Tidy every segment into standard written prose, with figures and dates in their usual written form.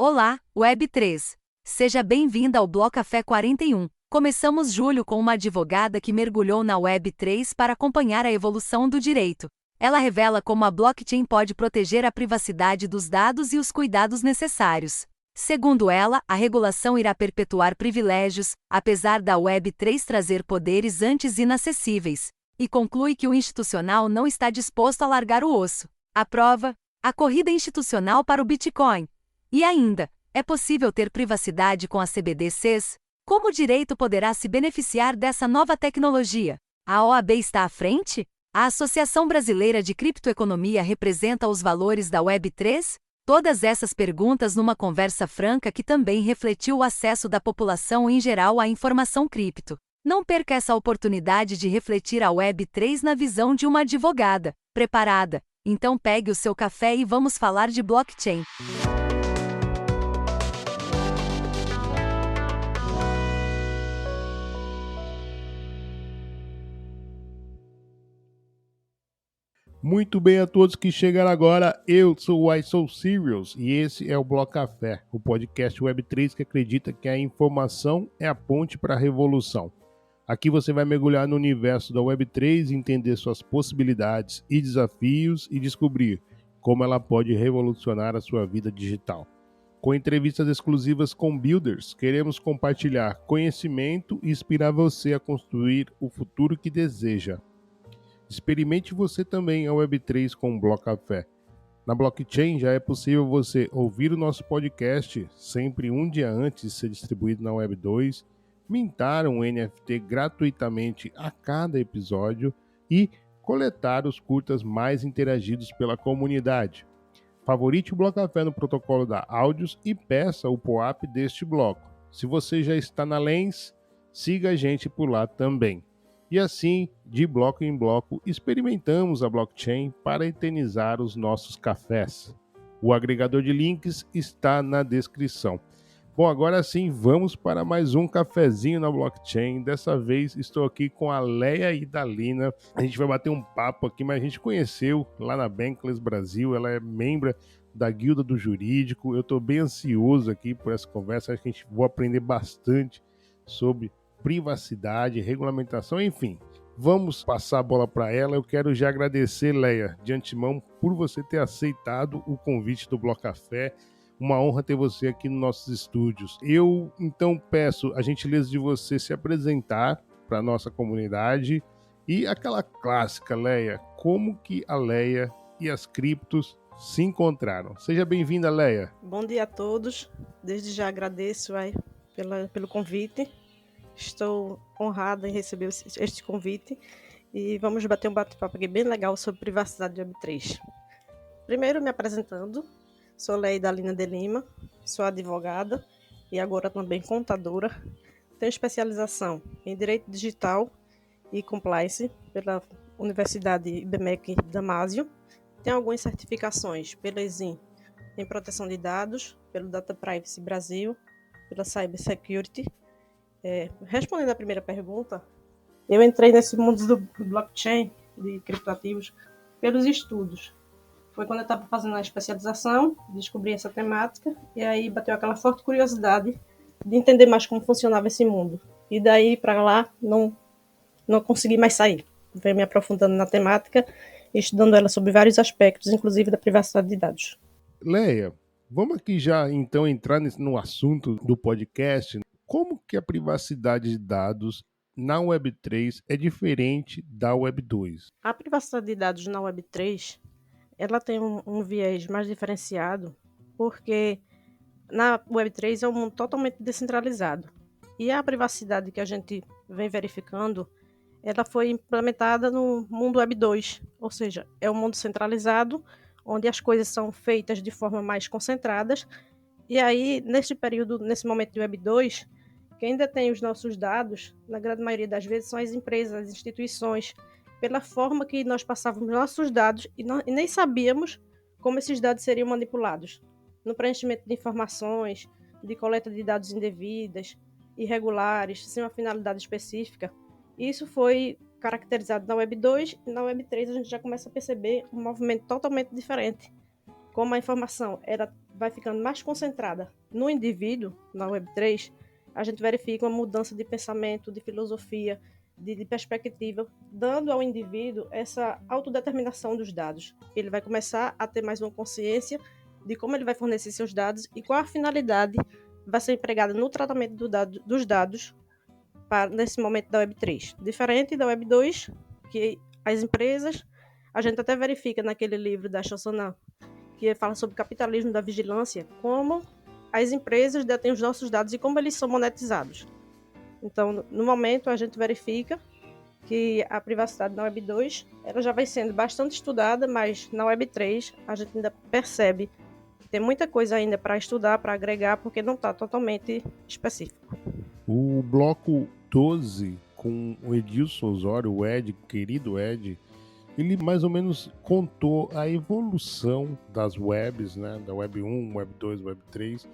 Olá, Web3. Seja bem-vinda ao Bloco Café 41. Começamos julho com uma advogada que mergulhou na Web3 para acompanhar a evolução do direito. Ela revela como a blockchain pode proteger a privacidade dos dados e os cuidados necessários. Segundo ela, a regulação irá perpetuar privilégios, apesar da Web3 trazer poderes antes inacessíveis, e conclui que o institucional não está disposto a largar o osso. A prova? A corrida institucional para o Bitcoin. E ainda, é possível ter privacidade com as CBDCs? Como o direito poderá se beneficiar dessa nova tecnologia? A OAB está à frente? A Associação Brasileira de Criptoeconomia representa os valores da Web3? Todas essas perguntas numa conversa franca que também refletiu o acesso da população em geral à informação cripto. Não perca essa oportunidade de refletir a Web3 na visão de uma advogada. Preparada? Então pegue o seu café e vamos falar de blockchain. Muito bem a todos que chegaram agora, eu sou o I So Serious e esse é o Bloco Café, o podcast Web3 que acredita que a informação é a ponte para a revolução. Aqui você vai mergulhar no universo da Web3, entender suas possibilidades e desafios e descobrir como ela pode revolucionar a sua vida digital. Com entrevistas exclusivas com builders, queremos compartilhar conhecimento e inspirar você a construir o futuro que deseja. Experimente você também a Web3 com o Bloco Café. Na blockchain já é possível você ouvir o nosso podcast sempre um dia antes de ser distribuído na Web2, mintar um NFT gratuitamente a cada episódio e coletar os curtas mais interagidos pela comunidade. Favorite o Bloco Café no protocolo da Áudios e peça o POAP deste bloco. Se você já está na Lens, siga a gente por lá também. E assim, de bloco em bloco, experimentamos a blockchain para eternizar os nossos cafés. O agregador de links está na descrição. Bom, agora sim, vamos para mais um cafezinho na blockchain. Dessa vez estou aqui com a Leia Idalina. A gente vai bater um papo aqui, mas a gente conheceu lá na Bankless Brasil. Ela é membro da Guilda do Jurídico. Eu estou bem ansioso aqui por essa conversa. Acho que a gente vai aprender bastante sobre privacidade, regulamentação, enfim. Vamos passar a bola para ela. Eu quero já agradecer, Leia, de antemão, por você ter aceitado o convite do Bloco Café. Uma honra ter você aqui nos nossos estúdios. Eu, então, peço a gentileza de você se apresentar para a nossa comunidade e aquela clássica, Leia, como que a Leia e as criptos se encontraram. Seja bem-vinda, Leia. Bom dia a todos. Desde já agradeço pelo convite. Estou honrada em receber este convite e vamos bater um bate-papo aqui bem legal sobre privacidade de Web3. Primeiro, me apresentando, sou Leia Idalina de Lima, sou advogada e agora também contadora. Tenho especialização em Direito Digital e Compliance pela Universidade IBMEC Damásio. Tenho algumas certificações pela ESIM em Proteção de Dados, pelo Data Privacy Brasil, pela Cybersecurity. Respondendo à primeira pergunta, eu entrei nesse mundo do blockchain, de criptoativos, pelos estudos. Foi quando eu estava fazendo a especialização, descobri essa temática, e aí bateu aquela forte curiosidade de entender mais como funcionava esse mundo. E daí para lá, não consegui mais sair. Venho me aprofundando na temática e estudando ela sobre vários aspectos, inclusive da privacidade de dados. Leia, vamos aqui já então entrar no assunto do podcast. Como que a privacidade de dados na Web3 é diferente da Web2? A privacidade de dados na Web3, ela tem um viés mais diferenciado, porque na Web3 é um mundo totalmente descentralizado. E a privacidade que a gente vem verificando, ela foi implementada no mundo Web2, ou seja, é um mundo centralizado, onde as coisas são feitas de forma mais concentradas. E aí, nesse momento de Web2, quem detém os nossos dados, na grande maioria das vezes, são as empresas, as instituições, pela forma que nós passávamos nossos dados e nem sabíamos como esses dados seriam manipulados. No preenchimento de informações, de coleta de dados indevidas, irregulares, sem uma finalidade específica. Isso foi caracterizado na Web2 e na Web3 a gente já começa a perceber um movimento totalmente diferente. Como a informação era vai ficando mais concentrada no indivíduo, na Web3, a gente verifica uma mudança de pensamento, de filosofia, de perspectiva, dando ao indivíduo essa autodeterminação dos dados. Ele vai começar a ter mais uma consciência de como ele vai fornecer seus dados e qual a finalidade vai ser empregada no tratamento dos dados nesse momento da Web3. Diferente da Web2, que as empresas, a gente até verifica naquele livro da Chausson, que fala sobre capitalismo da vigilância, como as empresas detêm os nossos dados e como eles são monetizados. Então, no momento, a gente verifica que a privacidade na Web 2 ela já vai sendo bastante estudada, mas na Web 3 a gente ainda percebe que tem muita coisa ainda para estudar, para agregar, porque não está totalmente específico. O bloco 12, com o Edilson Osório, o Ed, querido Ed, ele mais ou menos contou a evolução das webs, né, da Web 1, Web 2, Web 3,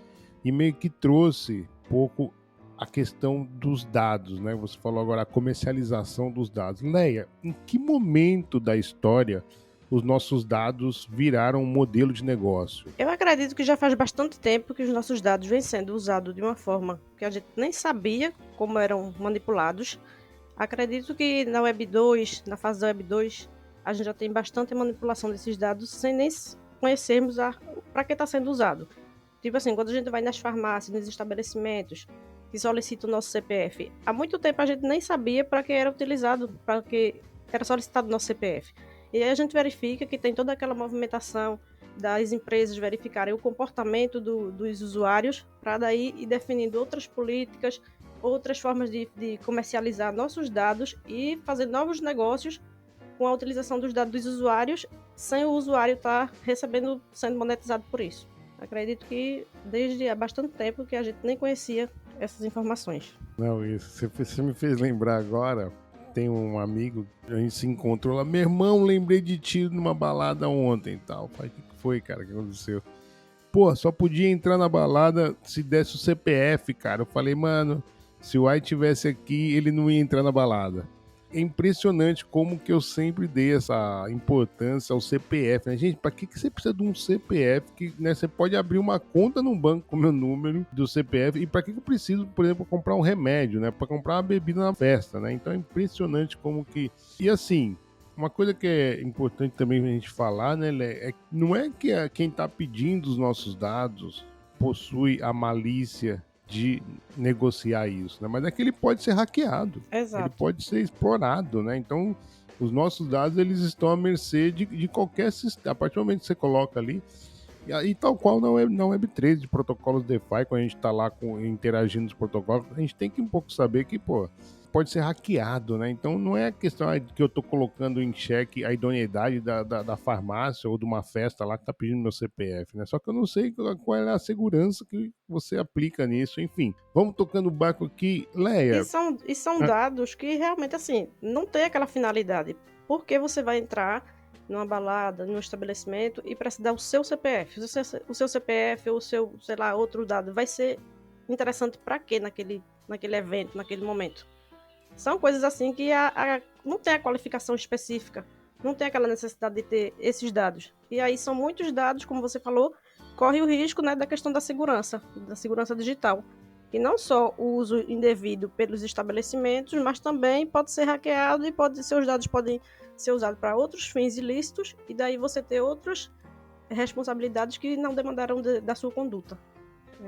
e meio que trouxe um pouco a questão dos dados, né? Você falou agora a comercialização dos dados. Leia, em que momento da história os nossos dados viraram um modelo de negócio? Eu acredito que já faz bastante tempo que os nossos dados vêm sendo usados de uma forma que a gente nem sabia como eram manipulados. Acredito que na Web 2, na fase da Web 2, a gente já tem bastante manipulação desses dados sem nem conhecermos para que está sendo usado. Tipo assim, quando a gente vai nas farmácias, nos estabelecimentos, que solicita o nosso CPF, há muito tempo a gente nem sabia para que era utilizado, para que era solicitado o nosso CPF. E aí a gente verifica que tem toda aquela movimentação das empresas verificarem o comportamento dos usuários para daí ir definindo outras políticas, outras formas de comercializar nossos dados e fazer novos negócios com a utilização dos dados dos usuários, sem o usuário estar sendo monetizado por isso. Acredito que desde há bastante tempo que a gente nem conhecia essas informações. Não, isso. Você me fez lembrar agora. Tem um amigo, a gente se encontrou lá. Meu irmão, lembrei de ti numa balada ontem e tal. Falei, o que foi, cara? O que aconteceu? Pô, só podia entrar na balada se desse o CPF, cara. Eu falei, mano, se o Ai tivesse aqui, ele não ia entrar na balada. É impressionante como que eu sempre dei essa importância ao CPF, né? Gente, pra que você precisa de um CPF? Que, né, você pode abrir uma conta no banco com o meu número do CPF. E pra que eu preciso, por exemplo, comprar um remédio, né? Pra comprar uma bebida na festa, né? Então é impressionante como que... E assim, uma coisa que é importante também a gente falar, né, Lé, não é que quem tá pedindo os nossos dados possui a malícia de negociar isso, né? Mas é que ele pode ser hackeado, Exato. ele pode ser explorado, né? Então, os nossos dados, eles estão à mercê de qualquer sistema. A partir do momento que você coloca ali, e tal qual na Web3, de protocolos DeFi, quando a gente está lá interagindo nos protocolos, a gente tem que um pouco saber que, pô, pode ser hackeado, né? Então não é a questão que eu estou colocando em xeque a idoneidade da farmácia ou de uma festa lá que está pedindo meu CPF, né? Só que eu não sei qual é a segurança que você aplica nisso, enfim. Vamos tocando o barco aqui. Leia. E são dados que realmente, assim, não tem aquela finalidade. Por que você vai entrar numa balada, num estabelecimento e para se dar o seu CPF? O seu CPF ou o seu, sei lá, outro dado vai ser interessante para quê naquele evento, naquele momento? São coisas assim que não tem a qualificação específica, não tem aquela necessidade de ter esses dados. E aí são muitos dados, como você falou, corre o risco, né, da questão da segurança digital. E não só o uso indevido pelos estabelecimentos, mas também pode ser hackeado e seus dados podem ser usados para outros fins ilícitos, e daí você ter outras responsabilidades que não demandaram da sua conduta.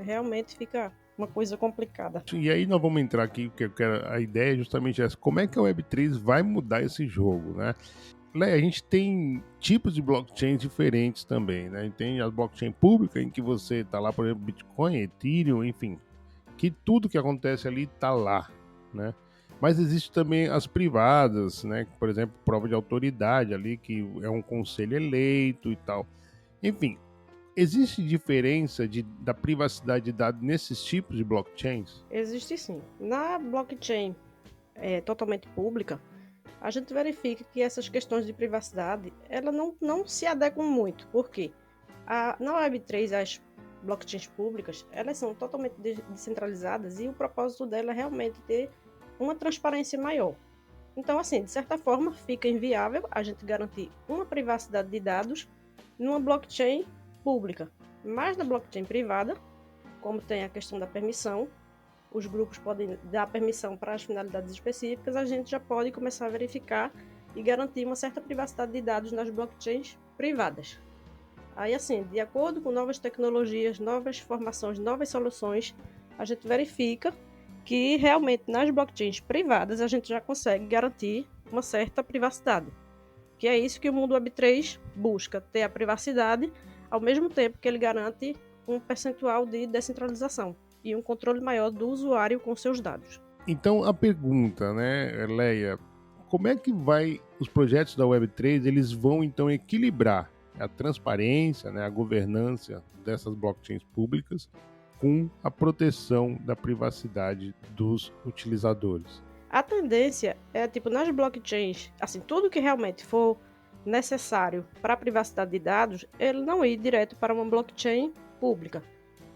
Realmente fica uma coisa complicada. E aí nós vamos entrar aqui, porque a ideia é justamente essa. Como é que a Web3 vai mudar esse jogo, né? Leia, a gente tem tipos de blockchains diferentes também, né? Tem a blockchain pública, em que você tá lá, por exemplo, Bitcoin, Ethereum, enfim, que tudo que acontece ali tá lá, né? Mas existe também as privadas, né? Por exemplo, prova de autoridade ali, que é um conselho eleito e tal. Enfim, existe diferença da privacidade de dados nesses tipos de blockchains? Existe sim. Na blockchain totalmente pública, a gente verifica que essas questões de privacidade ela não se adequam muito. Por quê? Na Web3, as blockchains públicas, elas são totalmente descentralizadas e o propósito dela é realmente ter uma transparência maior. Então, assim, de certa forma, fica inviável a gente garantir uma privacidade de dados numa blockchain pública. Mas na blockchain privada, como tem a questão da permissão, os grupos podem dar permissão para as finalidades específicas, a gente já pode começar a verificar e garantir uma certa privacidade de dados nas blockchains privadas. Aí, assim, de acordo com novas tecnologias, novas informações, novas soluções, a gente verifica que realmente nas blockchains privadas a gente já consegue garantir uma certa privacidade. Que é isso que o mundo Web3 busca, ter a privacidade, ao mesmo tempo que ele garante um percentual de descentralização e um controle maior do usuário com seus dados. Então a pergunta, né, Leia, como é que os projetos da Web3, eles vão então equilibrar a transparência, né, a governança dessas blockchains públicas com a proteção da privacidade dos utilizadores? A tendência é, nas blockchains, assim, tudo que realmente for necessário para a privacidade de dados, ele não ir direto para uma blockchain pública.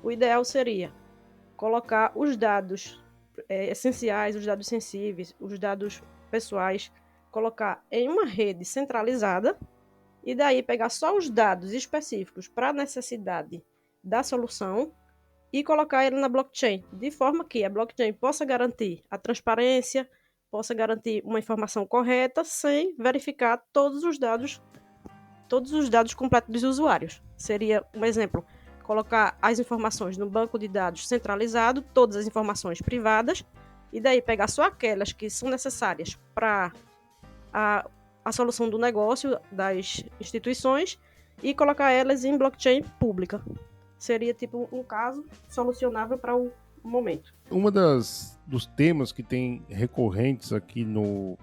O ideal seria colocar os dados essenciais, os dados sensíveis, os dados pessoais, colocar em uma rede centralizada e daí pegar só os dados específicos para a necessidade da solução e colocar ele na blockchain, de forma que a blockchain possa garantir a transparência, possa garantir uma informação correta, sem verificar todos os dados completos dos usuários. Seria um exemplo, colocar as informações no banco de dados centralizado, todas as informações privadas, e daí pegar só aquelas que são necessárias para a solução do negócio das instituições e colocar elas em blockchain pública. Seria um caso solucionável para o momento. Dos temas que tem recorrentes aqui no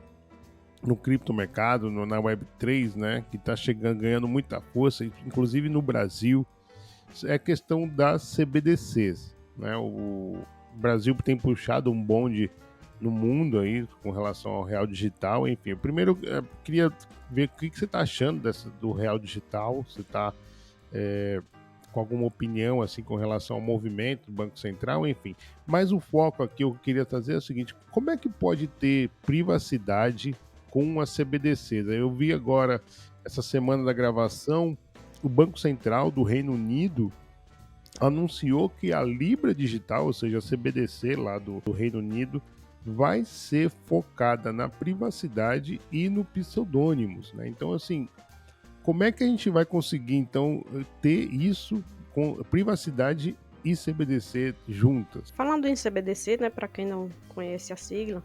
criptomercado, na Web3, né, que está ganhando muita força, inclusive no Brasil, é a questão das CBDCs. Né? O Brasil tem puxado um bonde no mundo aí com relação ao real digital. Enfim, primeiro queria ver o que você está achando do real digital. Você está com alguma opinião assim com relação ao movimento do Banco Central, enfim. Mas o foco aqui eu queria trazer é o seguinte: como é que pode ter privacidade com as CBDCs? Eu vi agora, essa semana da gravação, o Banco Central do Reino Unido anunciou que a Libra Digital, ou seja, a CBDC lá do Reino Unido, vai ser focada na privacidade e no pseudônimos, né? Então, assim, como é que a gente vai conseguir, então, ter isso com privacidade e CBDC juntas? Falando em CBDC, né, para quem não conhece a sigla,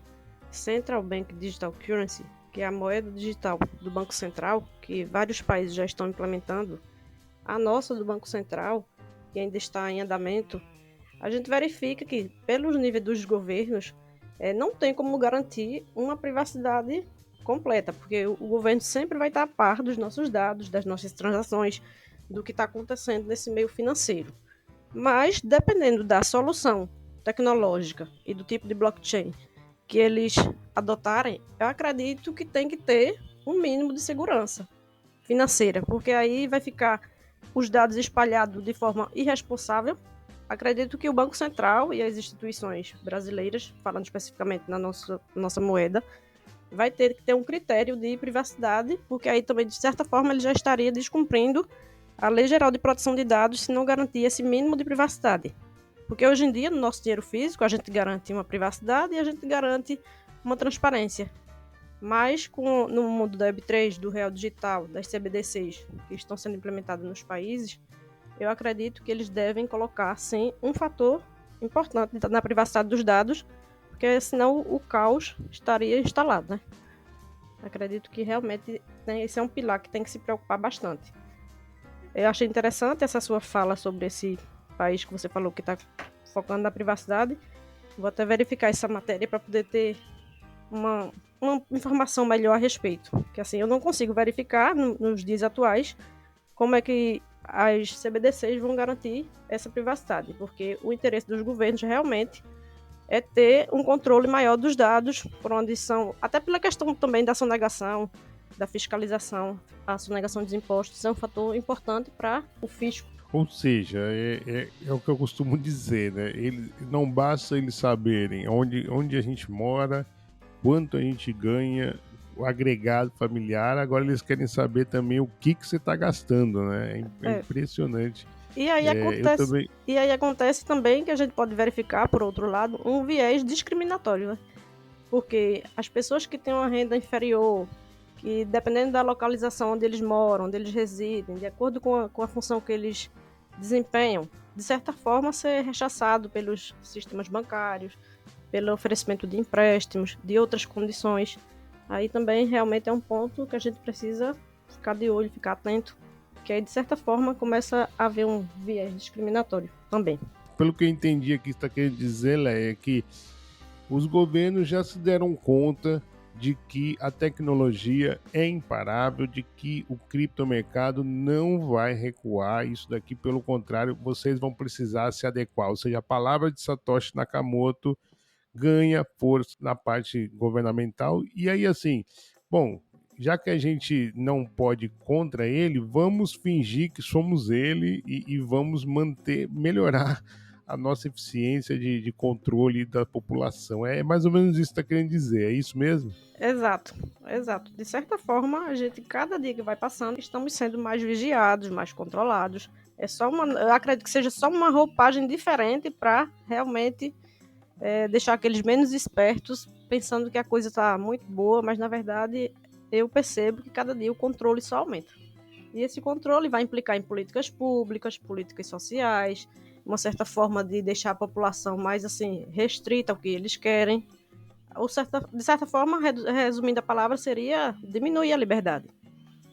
Central Bank Digital Currency, que é a moeda digital do Banco Central, que vários países já estão implementando, a nossa do Banco Central, que ainda está em andamento, a gente verifica que, pelos níveis dos governos, não tem como garantir uma privacidade completa, porque o governo sempre vai estar a par dos nossos dados, das nossas transações, do que está acontecendo nesse meio financeiro. Mas, dependendo da solução tecnológica e do tipo de blockchain que eles adotarem, eu acredito que tem que ter um mínimo de segurança financeira, porque aí vai ficar os dados espalhados de forma irresponsável. Acredito que o Banco Central e as instituições brasileiras, falando especificamente na nossa moeda, vai ter que ter um critério de privacidade, porque aí também, de certa forma, ele já estaria descumprindo a Lei Geral de Proteção de Dados se não garantir esse mínimo de privacidade. Porque hoje em dia, no nosso dinheiro físico, a gente garante uma privacidade e a gente garante uma transparência. Mas no mundo da Web3, do real digital, das CBDCs que estão sendo implementadas nos países, eu acredito que eles devem colocar, sim, um fator importante na privacidade dos dados, porque senão o caos estaria instalado, né? Acredito que realmente esse é um pilar que tem que se preocupar bastante. Eu achei interessante essa sua fala sobre esse país que você falou que está focando na privacidade. Vou até verificar essa matéria para poder ter uma informação melhor a respeito. Porque assim, eu não consigo verificar nos dias atuais como é que as CBDCs vão garantir essa privacidade, porque o interesse dos governos realmente é ter um controle maior dos dados, por onde são, até pela questão também da sonegação, da fiscalização. A sonegação dos impostos é um fator importante para o fisco. Ou seja, é o que eu costumo dizer, né? Não basta eles saberem onde a gente mora, quanto a gente ganha, o agregado familiar, agora eles querem saber também o que você está gastando, né? É impressionante E aí Eu acontece, também. e aí acontece também que a gente pode verificar, por outro lado, um viés discriminatório, né? Porque as pessoas que têm uma renda inferior, que dependendo da localização onde eles moram, onde eles residem, de acordo com a função que eles desempenham, de certa forma ser rechaçado pelos sistemas bancários, pelo oferecimento de empréstimos, de outras condições. Aí também realmente é um ponto que a gente precisa ficar de olho, ficar atento, que aí de certa forma começa a haver um viés discriminatório também. Pelo que eu entendi aqui, está querendo dizer, Léa, é que os governos já se deram conta de que a tecnologia é imparável, de que o criptomercado não vai recuar. Isso daqui, pelo contrário, vocês vão precisar se adequar. Ou seja, a palavra de Satoshi Nakamoto ganha força na parte governamental. E aí, assim, bom, já que a gente não pode ir contra ele, vamos fingir que somos ele e vamos melhorar a nossa eficiência de controle da população. É mais ou menos isso que está querendo dizer, é isso mesmo? Exato, exato. De certa forma, a gente, cada dia que vai passando, estamos sendo mais vigiados, mais controlados. Eu acredito que seja só uma roupagem diferente para realmente deixar aqueles menos espertos pensando que a coisa está muito boa, mas na verdade eu percebo que cada dia o controle só aumenta. E esse controle vai implicar em políticas públicas, políticas sociais, uma certa forma de deixar a população mais assim restrita ao que eles querem. Ou de certa forma, resumindo a palavra, seria diminuir a liberdade.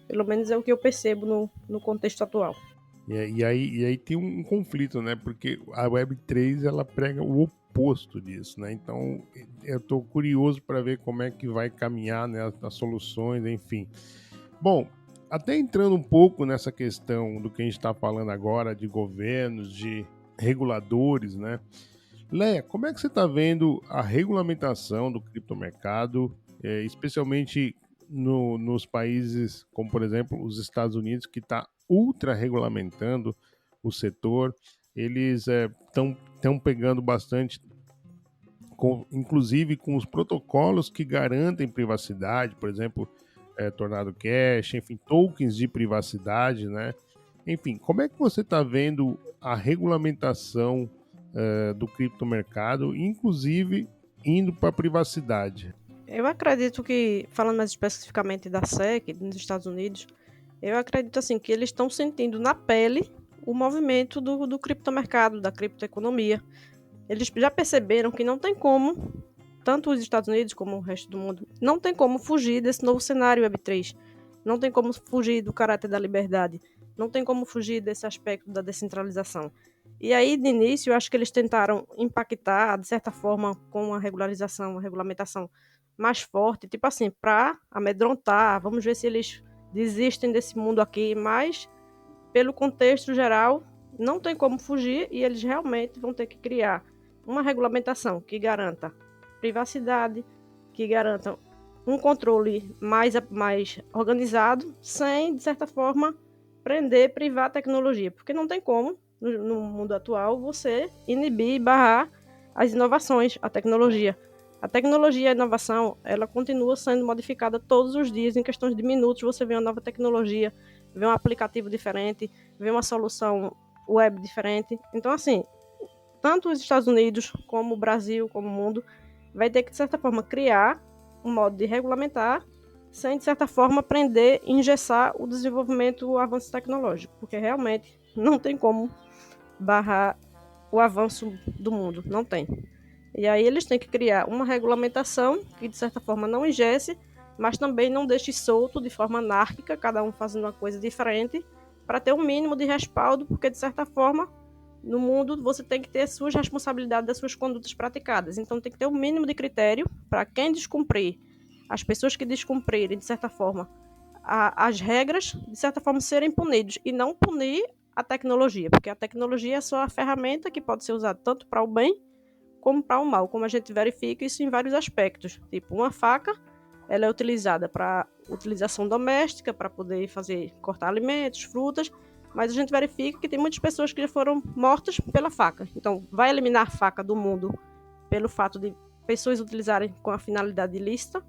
Pelo menos é o que eu percebo no contexto atual. E aí tem um conflito, né? Porque a Web3 ela prega o oposto disso, né? Então eu estou curioso para ver como é que vai caminhar, né, as soluções, enfim. Bom, até entrando um pouco nessa questão do que a gente está falando agora de governos, de reguladores, né? Leia, como é que você está vendo a regulamentação do criptomercado, especialmente nos países como, por exemplo, os Estados Unidos, que está ultra regulamentando o setor? Eles estão pegando bastante, inclusive com os protocolos que garantem privacidade, por exemplo, Tornado Cash, enfim, tokens de privacidade, né? Enfim, como é que você está vendo a regulamentação do criptomercado, inclusive indo para a privacidade? Eu acredito que, falando mais especificamente da SEC, nos Estados Unidos, eu acredito assim que eles estão sentindo na pele o movimento do criptomercado, da criptoeconomia. Eles já perceberam que não tem como, tanto os Estados Unidos como o resto do mundo, não tem como fugir desse novo cenário Web3. Não tem como fugir do caráter da liberdade. Não tem como fugir desse aspecto da descentralização. E aí, de início, eu acho que eles tentaram impactar, de certa forma, com uma regularização, uma regulamentação mais forte, tipo assim, para amedrontar, vamos ver se eles desistem desse mundo aqui, mas, pelo contexto geral, não tem como fugir e eles realmente vão ter que criar uma regulamentação que garanta privacidade, que garanta um controle mais organizado, sem, de certa forma, privar a tecnologia, porque não tem como, no mundo atual, você inibir e barrar as inovações, a tecnologia. A tecnologia e a inovação, ela continua sendo modificada todos os dias, em questões de minutos você vê uma nova tecnologia, vê um aplicativo diferente, vê uma solução web diferente. Então, assim, tanto os Estados Unidos, como o Brasil, como o mundo, vai ter que, de certa forma, criar um modo de regulamentar, sem, de certa forma, prender e engessar o desenvolvimento, o avanço tecnológico, porque realmente não tem como barrar o avanço do mundo, não tem. E aí eles têm que criar uma regulamentação que, de certa forma, não engesse, mas também não deixe solto de forma anárquica, cada um fazendo uma coisa diferente, para ter um mínimo de respaldo, porque, de certa forma, no mundo você tem que ter as suas responsabilidades das suas condutas praticadas. Então tem que ter um mínimo de critério para quem descumprir, as pessoas que descumprirem, de certa forma, as regras, de certa forma, serem punidos, e não punir a tecnologia, porque a tecnologia é só a ferramenta que pode ser usada tanto para o bem como para o mal, como a gente verifica isso em vários aspectos. Tipo, uma faca, ela é utilizada para utilização doméstica, para poder cortar alimentos, frutas, mas a gente verifica que tem muitas pessoas que já foram mortas pela faca. Então, vai eliminar a faca do mundo pelo fato de pessoas utilizarem com a finalidade ilícita?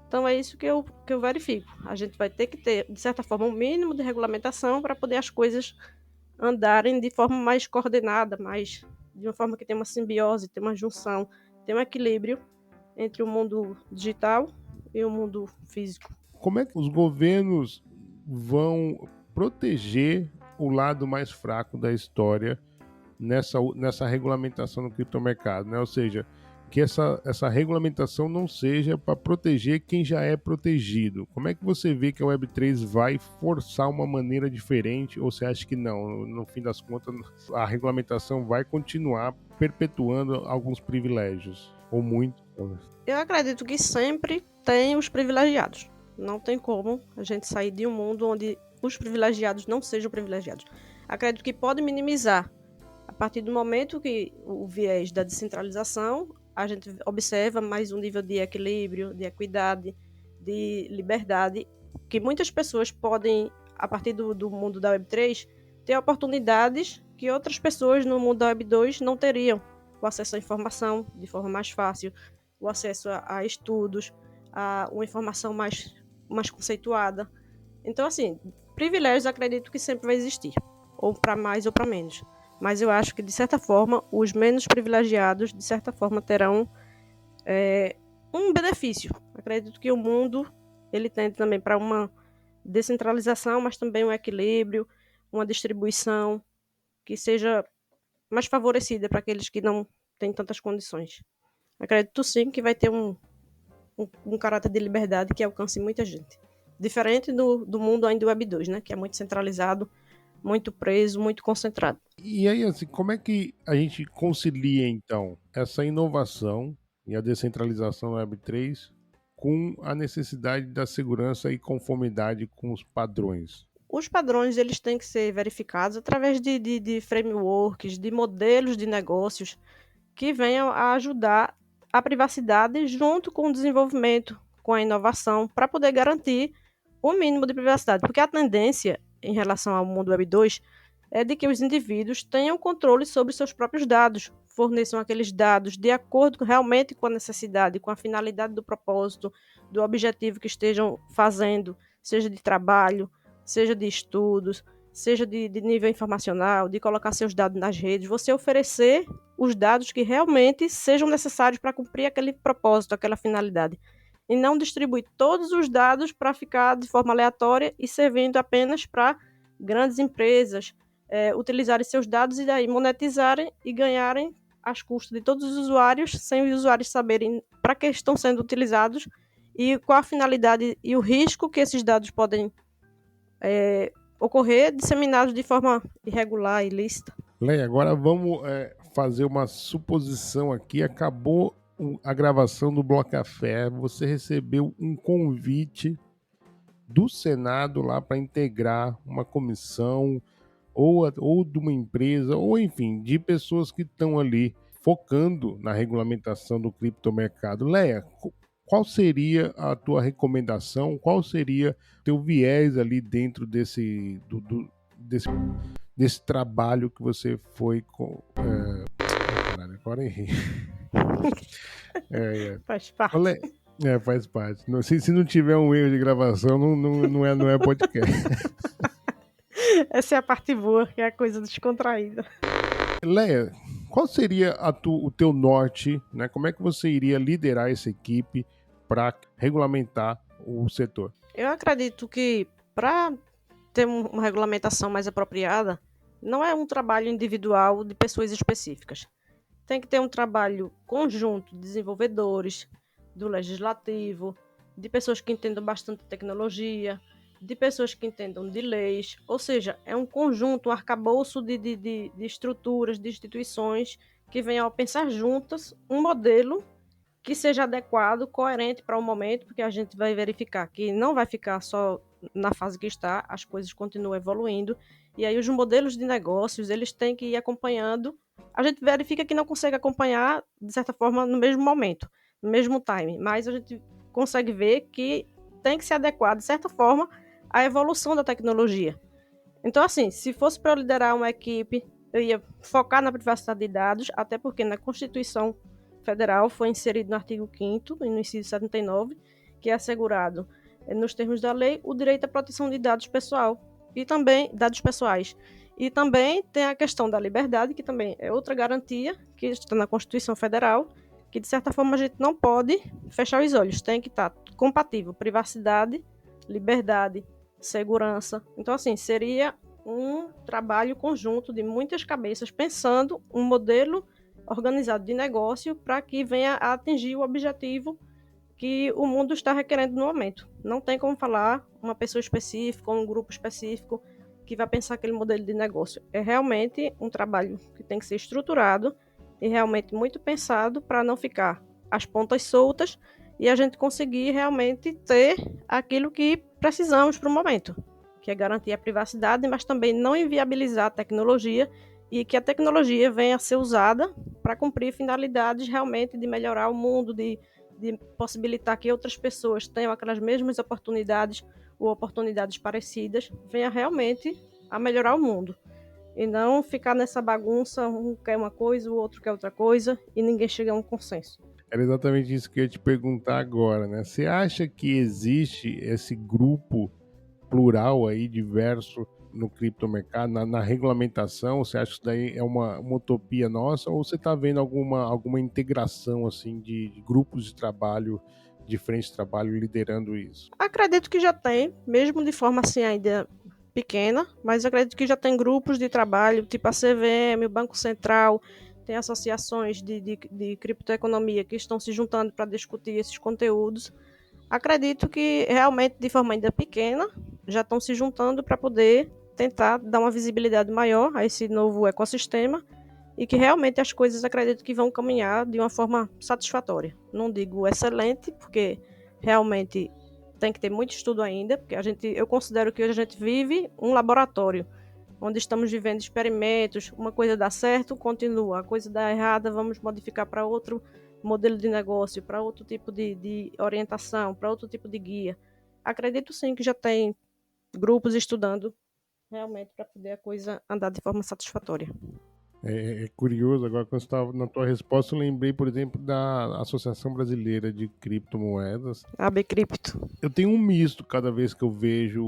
Então, é isso que eu verifico. A gente vai ter que ter, de certa forma, um mínimo de regulamentação para poder as coisas andarem de forma mais coordenada, de uma forma que tem uma simbiose, tem uma junção, tem um equilíbrio entre o mundo digital e o mundo físico. Como é que os governos vão proteger o lado mais fraco da história nessa regulamentação no criptomercado, né? Ou seja, que essa regulamentação não seja para proteger quem já é protegido. Como é que você vê que a Web3 vai forçar uma maneira diferente, ou você acha que não? No fim das contas, a regulamentação vai continuar perpetuando alguns privilégios, ou muitos? Eu acredito que sempre tem os privilegiados. Não tem como a gente sair de um mundo onde os privilegiados não sejam privilegiados. Acredito que pode minimizar. A partir do momento que o viés da descentralização, a gente observa mais um nível de equilíbrio, de equidade, de liberdade, que muitas pessoas podem, a partir do mundo da Web3, ter oportunidades que outras pessoas no mundo da Web2 não teriam. O acesso à informação de forma mais fácil, o acesso a estudos, a uma informação mais conceituada. Então, assim, privilégios acredito que sempre vai existir, ou para mais ou para menos. Mas eu acho que, de certa forma, os menos privilegiados, de certa forma, terão um benefício. Acredito que o mundo ele tende também para uma descentralização, mas também um equilíbrio, uma distribuição que seja mais favorecida para aqueles que não têm tantas condições. Acredito sim que vai ter um caráter de liberdade que alcance muita gente. Diferente do mundo ainda do Web2, né? Que é muito centralizado, muito preso, muito concentrado. E aí, assim, como é que a gente concilia, então, essa inovação e a descentralização da Web3 com a necessidade da segurança e conformidade com os padrões? Os padrões eles têm que ser verificados através de frameworks, de modelos de negócios que venham a ajudar a privacidade junto com o desenvolvimento, com a inovação, para poder garantir o mínimo de privacidade. Porque a tendência em relação ao mundo Web 2 é de que os indivíduos tenham controle sobre seus próprios dados, forneçam aqueles dados de acordo realmente com a necessidade, com a finalidade do propósito, do objetivo que estejam fazendo, seja de trabalho, seja de estudos, seja de nível informacional, de colocar seus dados nas redes, você oferecer os dados que realmente sejam necessários para cumprir aquele propósito, aquela finalidade. E não distribuir todos os dados para ficar de forma aleatória e servindo apenas para grandes empresas utilizarem seus dados e daí monetizarem e ganharem às custas de todos os usuários, sem os usuários saberem para que estão sendo utilizados e qual a finalidade e o risco que esses dados podem ocorrer disseminados de forma irregular, ilícita. Leia, agora vamos fazer uma suposição aqui. Acabou a gravação do Bloco Café, você recebeu um convite do Senado lá para integrar uma comissão ou de uma empresa, ou enfim, de pessoas que estão ali focando na regulamentação do criptomercado. Leia, qual seria a tua recomendação? Qual seria teu viés ali dentro desse trabalho que você foi com... Caralho, agora errei. Faz parte. Faz parte. Se não tiver um erro de gravação, não é podcast. Essa é a parte boa, que é a coisa descontraída. Leia, qual seria o teu norte, né? Como é que você iria liderar essa equipe para regulamentar o setor? Eu acredito que para ter uma regulamentação mais apropriada, não é um trabalho individual de pessoas específicas. Tem que ter um trabalho conjunto de desenvolvedores, do legislativo, de pessoas que entendam bastante tecnologia, de pessoas que entendam de leis, ou seja, é um conjunto, um arcabouço de estruturas, de instituições que venham a pensar juntas um modelo que seja adequado, coerente para o momento, porque a gente vai verificar que não vai ficar só na fase que está, as coisas continuam evoluindo, e aí os modelos de negócios, eles têm que ir acompanhando. A gente verifica que não consegue acompanhar, de certa forma, no mesmo momento, no mesmo time, mas a gente consegue ver que tem que se adequar, de certa forma, à evolução da tecnologia. Então, assim, se fosse para eu liderar uma equipe, eu ia focar na privacidade de dados, até porque na Constituição Federal foi inserido no artigo 5º, no inciso 79, que é assegurado, nos termos da lei, o direito à proteção de dados pessoal e também dados pessoais. E também tem a questão da liberdade, que também é outra garantia que está na Constituição Federal, que de certa forma a gente não pode fechar os olhos, tem que estar compatível, privacidade, liberdade, segurança. Então, assim, seria um trabalho conjunto de muitas cabeças pensando um modelo organizado de negócio para que venha a atingir o objetivo que o mundo está requerendo no momento. Não tem como falar uma pessoa específica ou um grupo específico que vai pensar aquele modelo de negócio. É realmente um trabalho que tem que ser estruturado e realmente muito pensado para não ficar as pontas soltas e a gente conseguir realmente ter aquilo que precisamos para o momento, que é garantir a privacidade, mas também não inviabilizar a tecnologia e que a tecnologia venha a ser usada para cumprir finalidades realmente de melhorar o mundo, de possibilitar que outras pessoas tenham aquelas mesmas oportunidades ou oportunidades parecidas, venha realmente a melhorar o mundo. E não ficar nessa bagunça, um quer uma coisa, o outro quer outra coisa, e ninguém chega a um consenso. Era exatamente isso que eu ia te perguntar agora, né? Você acha que existe esse grupo plural aí, diverso, no criptomercado, na regulamentação? Você acha que isso daí é uma utopia nossa? Ou você está vendo alguma integração, assim, de grupos de trabalho, de frente de trabalho, liderando isso? Acredito que já tem, mesmo de forma assim ainda pequena, mas acredito que já tem grupos de trabalho, tipo a CVM, o Banco Central, tem associações de criptoeconomia que estão se juntando para discutir esses conteúdos. Acredito que realmente, de forma ainda pequena, já estão se juntando para poder tentar dar uma visibilidade maior a esse novo ecossistema e que realmente as coisas acredito que vão caminhar de uma forma satisfatória. Não digo excelente, porque realmente tem que ter muito estudo ainda, porque eu considero que hoje a gente vive um laboratório, onde estamos vivendo experimentos, uma coisa dá certo, continua, a coisa dá errada, vamos modificar para outro modelo de negócio, para outro tipo de orientação, para outro tipo de guia. Acredito sim que já tem grupos estudando realmente para poder a coisa andar de forma satisfatória. É curioso, agora quando você estava na tua resposta, eu lembrei, por exemplo, da Associação Brasileira de Criptomoedas. AB Cripto. Eu tenho um misto cada vez que eu vejo,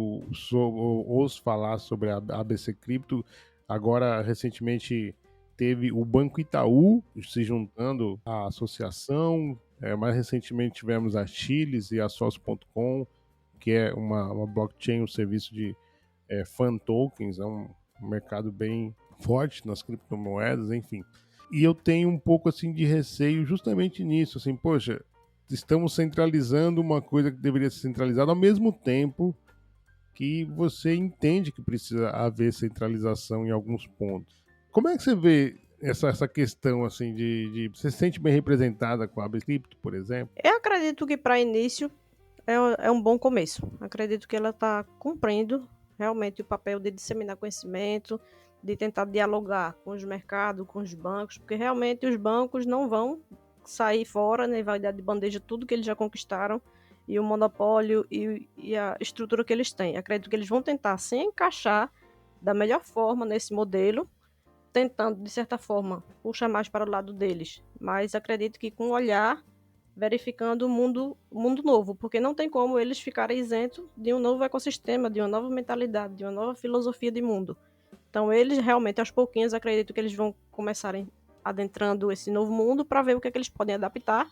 ouço falar sobre a ABC Cripto. Agora, recentemente, teve o Banco Itaú se juntando à associação. Mais recentemente tivemos a Chiles e a Sócio.com, que é uma blockchain, um serviço de fan tokens, é um mercado bem forte nas criptomoedas, enfim. E eu tenho um pouco assim de receio justamente nisso, assim, poxa, estamos centralizando uma coisa que deveria ser centralizada ao mesmo tempo que você entende que precisa haver centralização em alguns pontos. Como é que você vê essa questão assim você se sente bem representada com a Cripto, por exemplo? Eu acredito que para início é um bom começo. Acredito que ela está cumprindo realmente o papel de disseminar conhecimento, de tentar dialogar com os mercados, com os bancos, porque realmente os bancos não vão sair fora, nem vai dar de bandeja tudo que eles já conquistaram e o monopólio e a estrutura que eles têm. Acredito que eles vão tentar se encaixar da melhor forma nesse modelo, tentando, de certa forma, puxar mais para o lado deles. Mas acredito que com o olhar verificando o mundo novo, porque não tem como eles ficarem isentos de um novo ecossistema, de uma nova mentalidade, de uma nova filosofia de mundo. Então, eles realmente, aos pouquinhos, acredito que eles vão começarem adentrando esse novo mundo para ver o que é que eles podem adaptar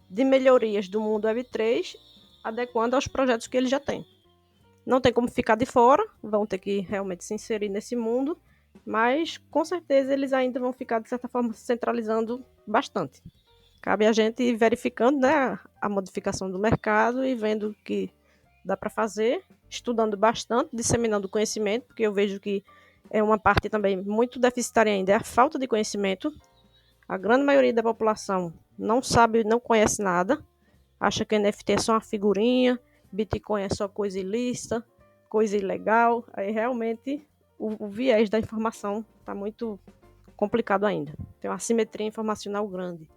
de melhorias do mundo Web3, adequando aos projetos que eles já têm. Não tem como ficar de fora, vão ter que realmente se inserir nesse mundo, mas com certeza eles ainda vão ficar, de certa forma, centralizando bastante. Cabe a gente ir verificando, né, a modificação do mercado e vendo o que dá para fazer, estudando bastante, disseminando conhecimento, porque eu vejo que é uma parte também muito deficitária ainda, é a falta de conhecimento. A grande maioria da população não sabe, não conhece nada, acha que NFT é só uma figurinha, Bitcoin é só coisa ilícita, coisa ilegal. Aí realmente o viés da informação está muito complicado ainda. Tem uma assimetria informacional grande.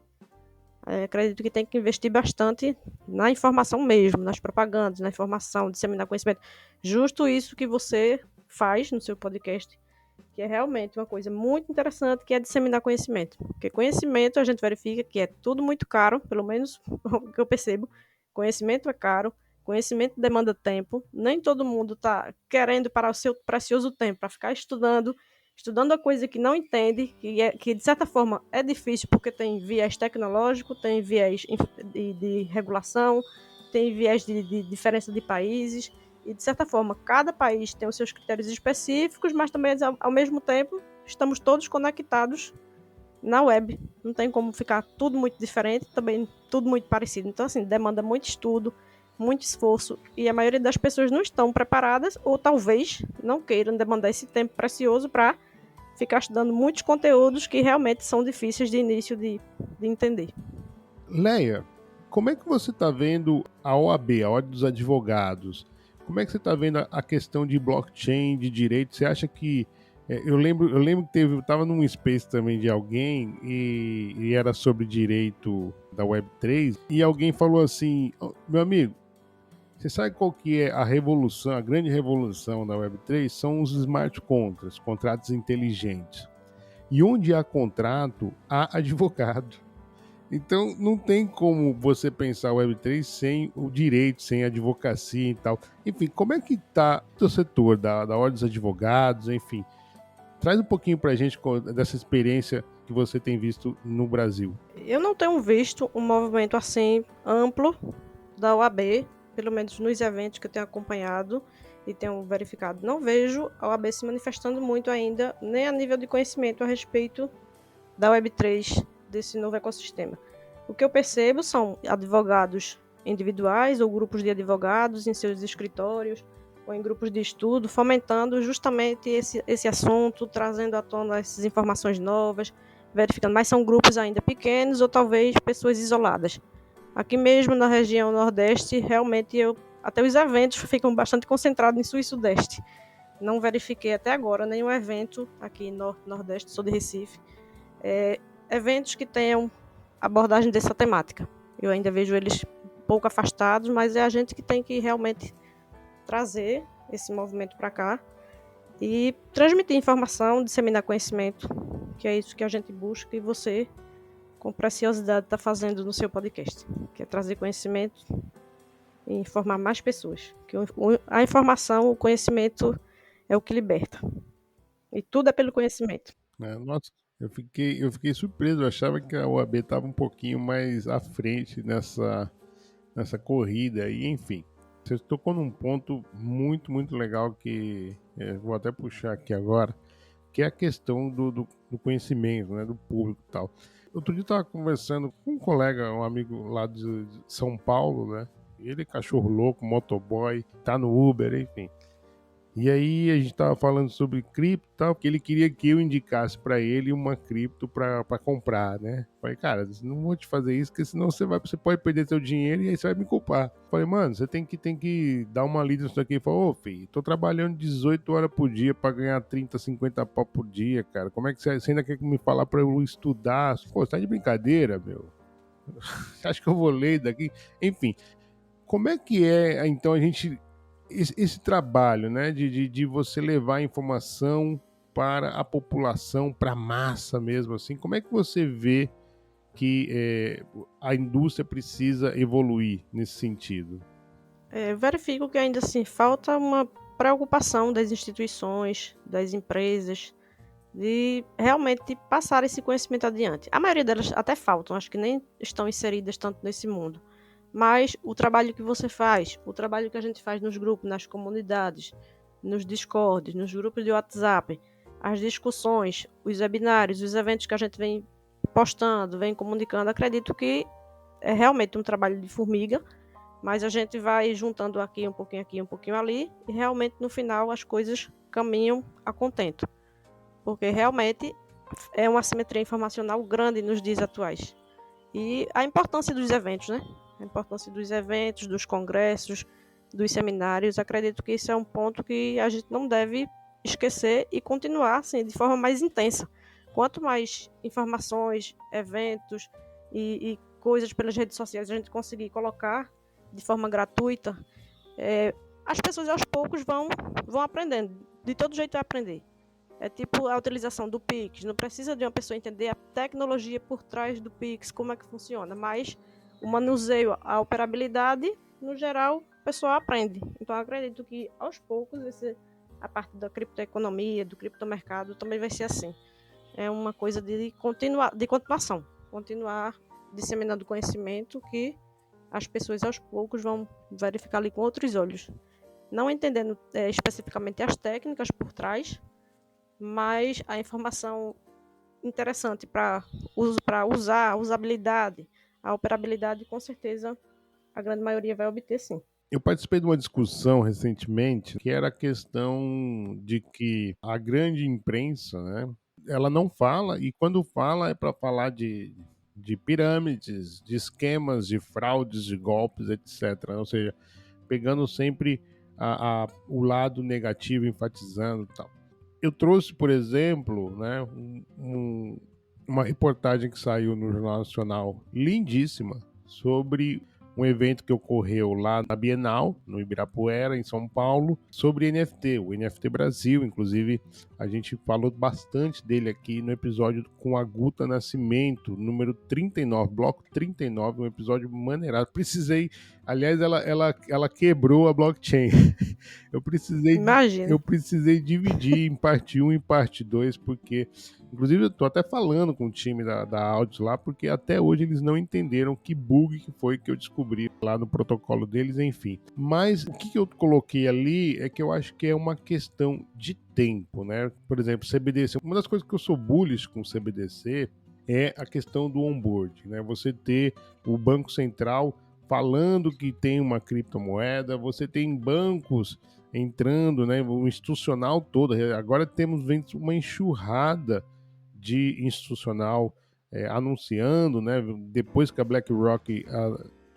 Acredito que tem que investir bastante na informação mesmo, nas propagandas, na informação, disseminar conhecimento. Justo isso que você faz no seu podcast, que é realmente uma coisa muito interessante, que é disseminar conhecimento. Porque conhecimento a gente verifica que é tudo muito caro, pelo menos o que eu percebo. Conhecimento é caro, conhecimento demanda tempo. Nem todo mundo está querendo parar o seu precioso tempo para ficar estudando estudando a coisa que não entende, que de certa forma é difícil porque tem viés tecnológico, tem viés de regulação, tem viés de diferença de países, e de certa forma cada país tem os seus critérios específicos, mas também ao mesmo tempo estamos todos conectados na web. Não tem como ficar tudo muito diferente, também tudo muito parecido. Então, assim, demanda muito estudo, muito esforço, e a maioria das pessoas não estão preparadas, ou talvez não queiram demandar esse tempo precioso para ficar estudando muitos conteúdos que realmente são difíceis de início de entender. Leia, como é que você está vendo a OAB, a Ordem dos Advogados? Como é que você está vendo a questão de blockchain, de direito? Você acha que... eu lembro que estava num space também de alguém e era sobre direito da Web3 e alguém falou assim, meu amigo, você sabe qual que é a revolução, a grande revolução da Web3? São os smart contracts, contratos inteligentes. E onde há contrato, há advogado. Então, não tem como você pensar o Web3 sem o direito, sem a advocacia e tal. Enfim, como é que está o setor da Ordem dos Advogados, enfim. Traz um pouquinho para a gente dessa experiência que você tem visto no Brasil. Eu não tenho visto um movimento assim amplo da OAB, pelo menos nos eventos que eu tenho acompanhado e tenho verificado. Não vejo a OAB se manifestando muito ainda, nem a nível de conhecimento a respeito da Web3, desse novo ecossistema. O que eu percebo são advogados individuais ou grupos de advogados em seus escritórios ou em grupos de estudo, fomentando justamente esse assunto, trazendo à tona essas informações novas, verificando, mas são grupos ainda pequenos ou talvez pessoas isoladas. Aqui mesmo na região Nordeste, realmente até os eventos ficam bastante concentrados em Sul e Sudeste. Não verifiquei até agora nenhum evento aqui no Nordeste, sou de Recife, eventos que tenham abordagem dessa temática. Eu ainda vejo eles um pouco afastados, mas é a gente que tem que realmente trazer esse movimento para cá e transmitir informação, disseminar conhecimento, que é isso que a gente busca e você, com preciosidade, está fazendo no seu podcast, que é trazer conhecimento e informar mais pessoas. Que a informação, o conhecimento é o que liberta. E tudo é pelo conhecimento. Nossa, eu fiquei surpreso. Eu achava que a OAB estava um pouquinho mais à frente nessa corrida. E, enfim, você tocou num ponto muito, muito legal que vou até puxar aqui agora, que é a questão do conhecimento, né, do público e tal. Outro dia eu estava conversando com um colega, um amigo lá de São Paulo, né? Ele é cachorro louco, motoboy, tá no Uber, enfim. E aí a gente tava falando sobre cripto e tal, porque ele queria que eu indicasse para ele uma cripto para comprar, né? Falei, cara, não vou te fazer isso, porque senão você pode perder seu dinheiro e aí você vai me culpar. Falei, mano, você tem que dar uma lida nisso aqui. Ele falou, ô filho, tô trabalhando 18 horas por dia para ganhar 30, 50 pau por dia, cara. Como é que você ainda quer me falar para eu estudar? Pô, você tá de brincadeira, meu? Você acha que eu vou ler daqui? Enfim, como é que é, então, a gente... Esse trabalho, né, de você levar a informação para a população, para a massa mesmo, assim, como é que você vê que a indústria precisa evoluir nesse sentido? Verifico que ainda assim falta uma preocupação das instituições, das empresas, de realmente passar esse conhecimento adiante. A maioria delas até faltam, acho que nem estão inseridas tanto nesse mundo. Mas o trabalho que você faz, o trabalho que a gente faz nos grupos, nas comunidades, nos Discords, nos grupos de WhatsApp, as discussões, os webinários, os eventos que a gente vem postando, vem comunicando, acredito que é realmente um trabalho de formiga, mas a gente vai juntando aqui, um pouquinho ali, e realmente no final as coisas caminham a contento. Porque realmente é uma assimetria informacional grande nos dias atuais. E a importância dos eventos, né? A importância dos eventos, dos congressos, dos seminários, acredito que isso é um ponto que a gente não deve esquecer e continuar assim, de forma mais intensa. Quanto mais informações, eventos e coisas pelas redes sociais a gente conseguir colocar de forma gratuita, as pessoas aos poucos vão aprendendo. De todo jeito vai aprender. É tipo a utilização do Pix. Não precisa de uma pessoa entender a tecnologia por trás do Pix, como é que funciona, mas o manuseio, a operabilidade, no geral, o pessoal aprende. Então, eu acredito que, aos poucos, a parte da criptoeconomia, do criptomercado, também vai ser assim. É uma coisa de continuação, continuar disseminando conhecimento que as pessoas aos poucos vão verificar ali com outros olhos. Não entendendo especificamente as técnicas por trás, mas a informação interessante para usar, a usabilidade, a operabilidade, com certeza a grande maioria vai obter sim. Eu participei de uma discussão recentemente que era a questão de que a grande imprensa, né, ela não fala, e quando fala é para falar de pirâmides, de esquemas, de fraudes, de golpes, etc. Ou seja, pegando sempre o lado negativo, enfatizando e tal. Eu trouxe, por exemplo, né, uma reportagem que saiu no Jornal Nacional, lindíssima, sobre um evento que ocorreu lá na Bienal, no Ibirapuera, em São Paulo, sobre NFT, o NFT Brasil. Inclusive, a gente falou bastante dele aqui no episódio com a Guta Nascimento, número 39, bloco 39, um episódio maneirado. Aliás, ela quebrou a blockchain. Imagina. Eu precisei dividir em parte 1 e parte 2, porque, inclusive, eu tô até falando com o time da Audios lá, porque até hoje eles não entenderam que bug que foi que eu descobri lá no protocolo deles, enfim. Mas o que eu coloquei ali é que eu acho que é uma questão de tempo, né? Por exemplo, CBDC. Uma das coisas que eu sou bullish com o CBDC é a questão do onboard, né? Você ter o Banco Central falando que tem uma criptomoeda, você tem bancos entrando, né, o institucional todo. Agora temos uma enxurrada de institucional anunciando, né, depois que a BlackRock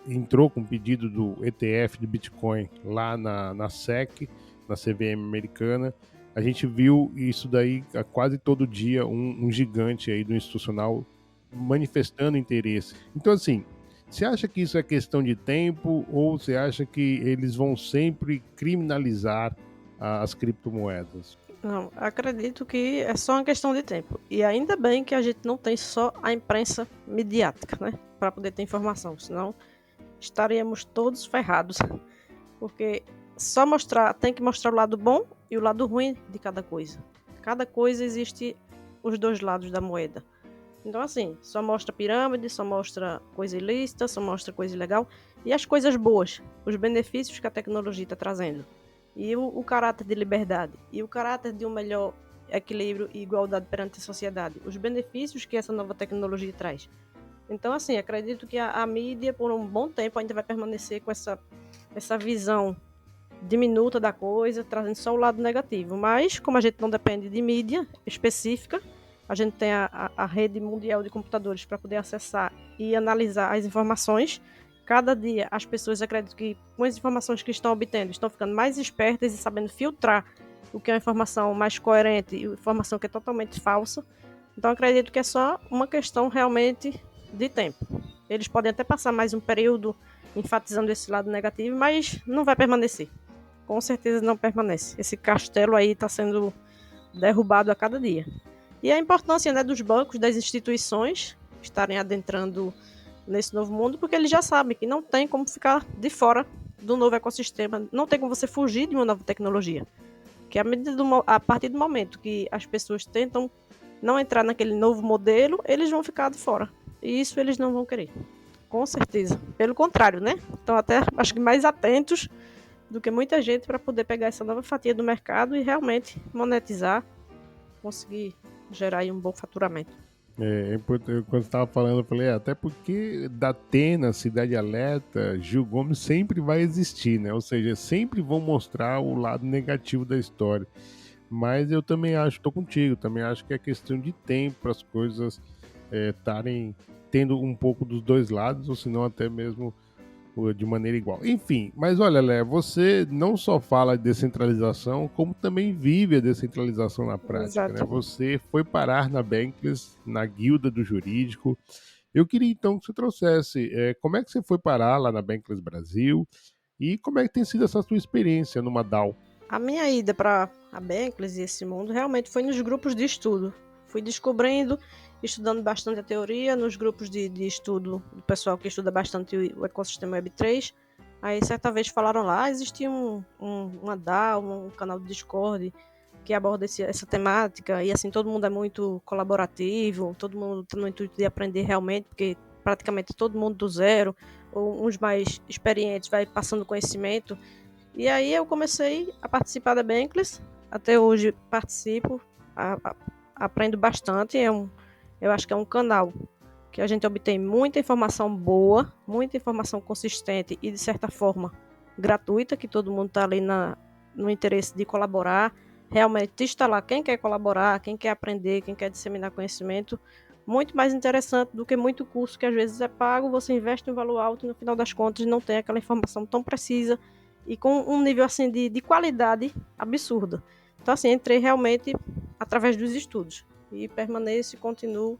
entrou com o pedido do ETF de Bitcoin lá na SEC, na CVM americana, a gente viu isso daí a quase todo dia, um gigante aí do institucional manifestando interesse. Então, assim, você acha que isso é questão de tempo ou você acha que eles vão sempre criminalizar as criptomoedas? Não, acredito que é só uma questão de tempo. E ainda bem que a gente não tem só a imprensa midiática, né? Para poder ter informação, senão estaríamos todos ferrados. Porque tem que mostrar o lado bom e o lado ruim de cada coisa. Cada coisa existe os dois lados da moeda. Então, assim, só mostra pirâmide, só mostra coisa ilícita, só mostra coisa ilegal. E as coisas boas, os benefícios que a tecnologia está trazendo. E o caráter de liberdade. E o caráter de um melhor equilíbrio e igualdade perante a sociedade. Os benefícios que essa nova tecnologia traz. Então, assim, acredito que a mídia, por um bom tempo, ainda vai permanecer com essa visão diminuta da coisa, trazendo só o lado negativo. Mas, como a gente não depende de mídia específica, a gente tem a rede mundial de computadores para poder acessar e analisar as informações. Cada dia as pessoas, acredito que com as informações que estão obtendo, estão ficando mais espertas e sabendo filtrar o que é uma informação mais coerente e informação que é totalmente falsa. Então acredito que é só uma questão realmente de tempo. Eles podem até passar mais um período enfatizando esse lado negativo, mas não vai permanecer. Com certeza não permanece. Esse castelo aí está sendo derrubado a cada dia. E a importância, né, dos bancos, das instituições estarem adentrando nesse novo mundo, porque eles já sabem que não tem como ficar de fora do novo ecossistema, não tem como você fugir de uma nova tecnologia. Que a partir do momento que as pessoas tentam não entrar naquele novo modelo, eles vão ficar de fora. E isso eles não vão querer. Com certeza. Pelo contrário, né? Estão até, acho que mais atentos do que muita gente para poder pegar essa nova fatia do mercado e realmente monetizar, conseguir gerar aí um bom faturamento. Quando você estava falando, eu falei, até porque da Atena, Cidade Alerta, Gil Gomes sempre vai existir, né? Ou seja, sempre vão mostrar o lado negativo da história. Mas eu também acho, tô contigo, também acho que é questão de tempo para as coisas estarem tendo um pouco dos dois lados, ou se não até mesmo de maneira igual. Enfim, mas olha, Lé, você não só fala de descentralização, como também vive a descentralização na prática, né? Você foi parar na Bankless, na guilda do jurídico. Eu queria então que você trouxesse como é que você foi parar lá na Bankless Brasil e como é que tem sido essa sua experiência numa DAO? A minha ida para a Bankless e esse mundo realmente foi nos grupos de estudo. Fui descobrindo, estudando bastante a teoria, nos grupos de estudo do pessoal que estuda bastante o ecossistema Web3, Aí certa vez falaram lá, existia uma DAO, um canal do Discord que aborda essa temática, e assim, todo mundo é muito colaborativo, todo mundo está no intuito de aprender realmente, porque praticamente todo mundo do zero, ou uns mais experientes vai passando conhecimento. E aí eu comecei a participar da Bankless, até hoje participo, aprendo bastante, eu acho que é um canal que a gente obtém muita informação boa, muita informação consistente e, de certa forma, gratuita, que todo mundo está ali no interesse de colaborar. Realmente está lá quem quer colaborar, quem quer aprender, quem quer disseminar conhecimento. Muito mais interessante do que muito curso que às vezes é pago, você investe um valor alto e no final das contas não tem aquela informação tão precisa e com um nível assim de qualidade absurda. Então assim, entrei realmente através dos estudos e permaneço e continuo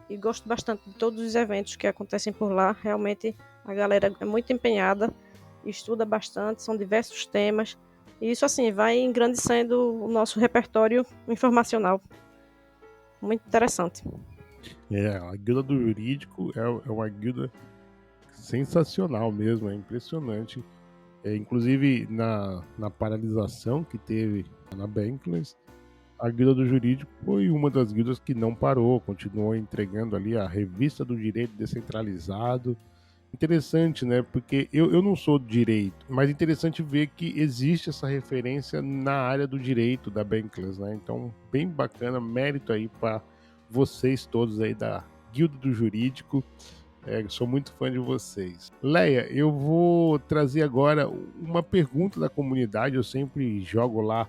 e gosto bastante de todos os eventos que acontecem por lá. Realmente a galera é muito empenhada, estuda bastante, são diversos temas. E isso, assim, vai engrandecendo o nosso repertório informacional. Muito interessante. A guilda do jurídico é uma guilda sensacional mesmo, é impressionante. Inclusive, na paralisação que teve na Bankless, a guilda do jurídico foi uma das guildas que não parou, continuou entregando ali a revista do direito descentralizado. Interessante, né? Porque eu não sou do direito, mas interessante ver que existe essa referência na área do direito da Bankless, né? Então, bem bacana, mérito aí para vocês todos aí da guilda do jurídico. Sou muito fã de vocês. Leia, eu vou trazer agora uma pergunta da comunidade. Eu sempre jogo lá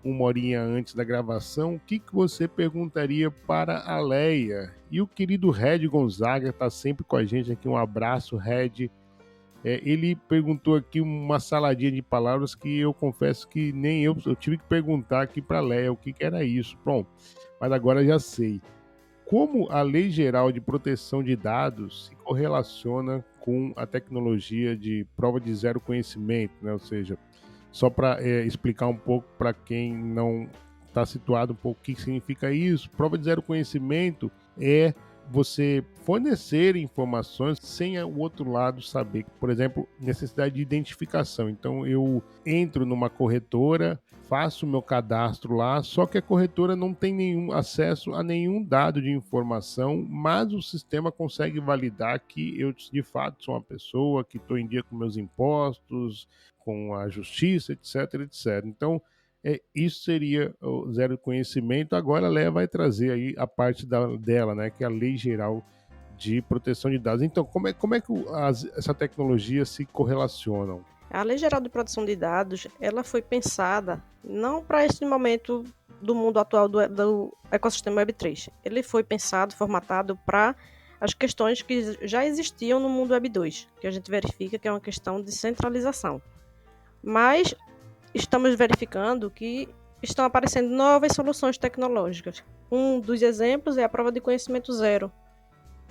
uma horinha antes da gravação. O que você perguntaria para a Leia? E o querido Red Gonzaga está sempre com a gente aqui. Um abraço, Red. Ele perguntou aqui uma saladinha de palavras que eu confesso que nem eu tive que perguntar aqui para a Leia o que era isso. Bom, mas agora já sei. Como a Lei Geral de Proteção de Dados se correlaciona com a tecnologia de prova de zero conhecimento, né? Ou seja, só para explicar um pouco para quem não está situado um pouco o que significa isso, prova de zero conhecimento é você fornecer informações sem o outro lado saber. Por exemplo, necessidade de identificação. Então, eu entro numa corretora, faço meu cadastro lá, só que a corretora não tem nenhum acesso a nenhum dado de informação, mas o sistema consegue validar que eu, de fato, sou uma pessoa, que estou em dia com meus impostos, com a justiça, etc, etc. Então, isso seria o zero conhecimento. Agora a Leia vai trazer aí a parte dela, né, que é a Lei Geral de Proteção de Dados. Então, como é que essa tecnologia se correlacionam? A Lei Geral de Proteção de Dados, ela foi pensada não para esse momento do mundo atual do ecossistema Web3. Ele foi pensado, formatado para as questões que já existiam no mundo Web2, que a gente verifica que é uma questão de centralização. Mas estamos verificando que estão aparecendo novas soluções tecnológicas. Um dos exemplos é a prova de conhecimento zero,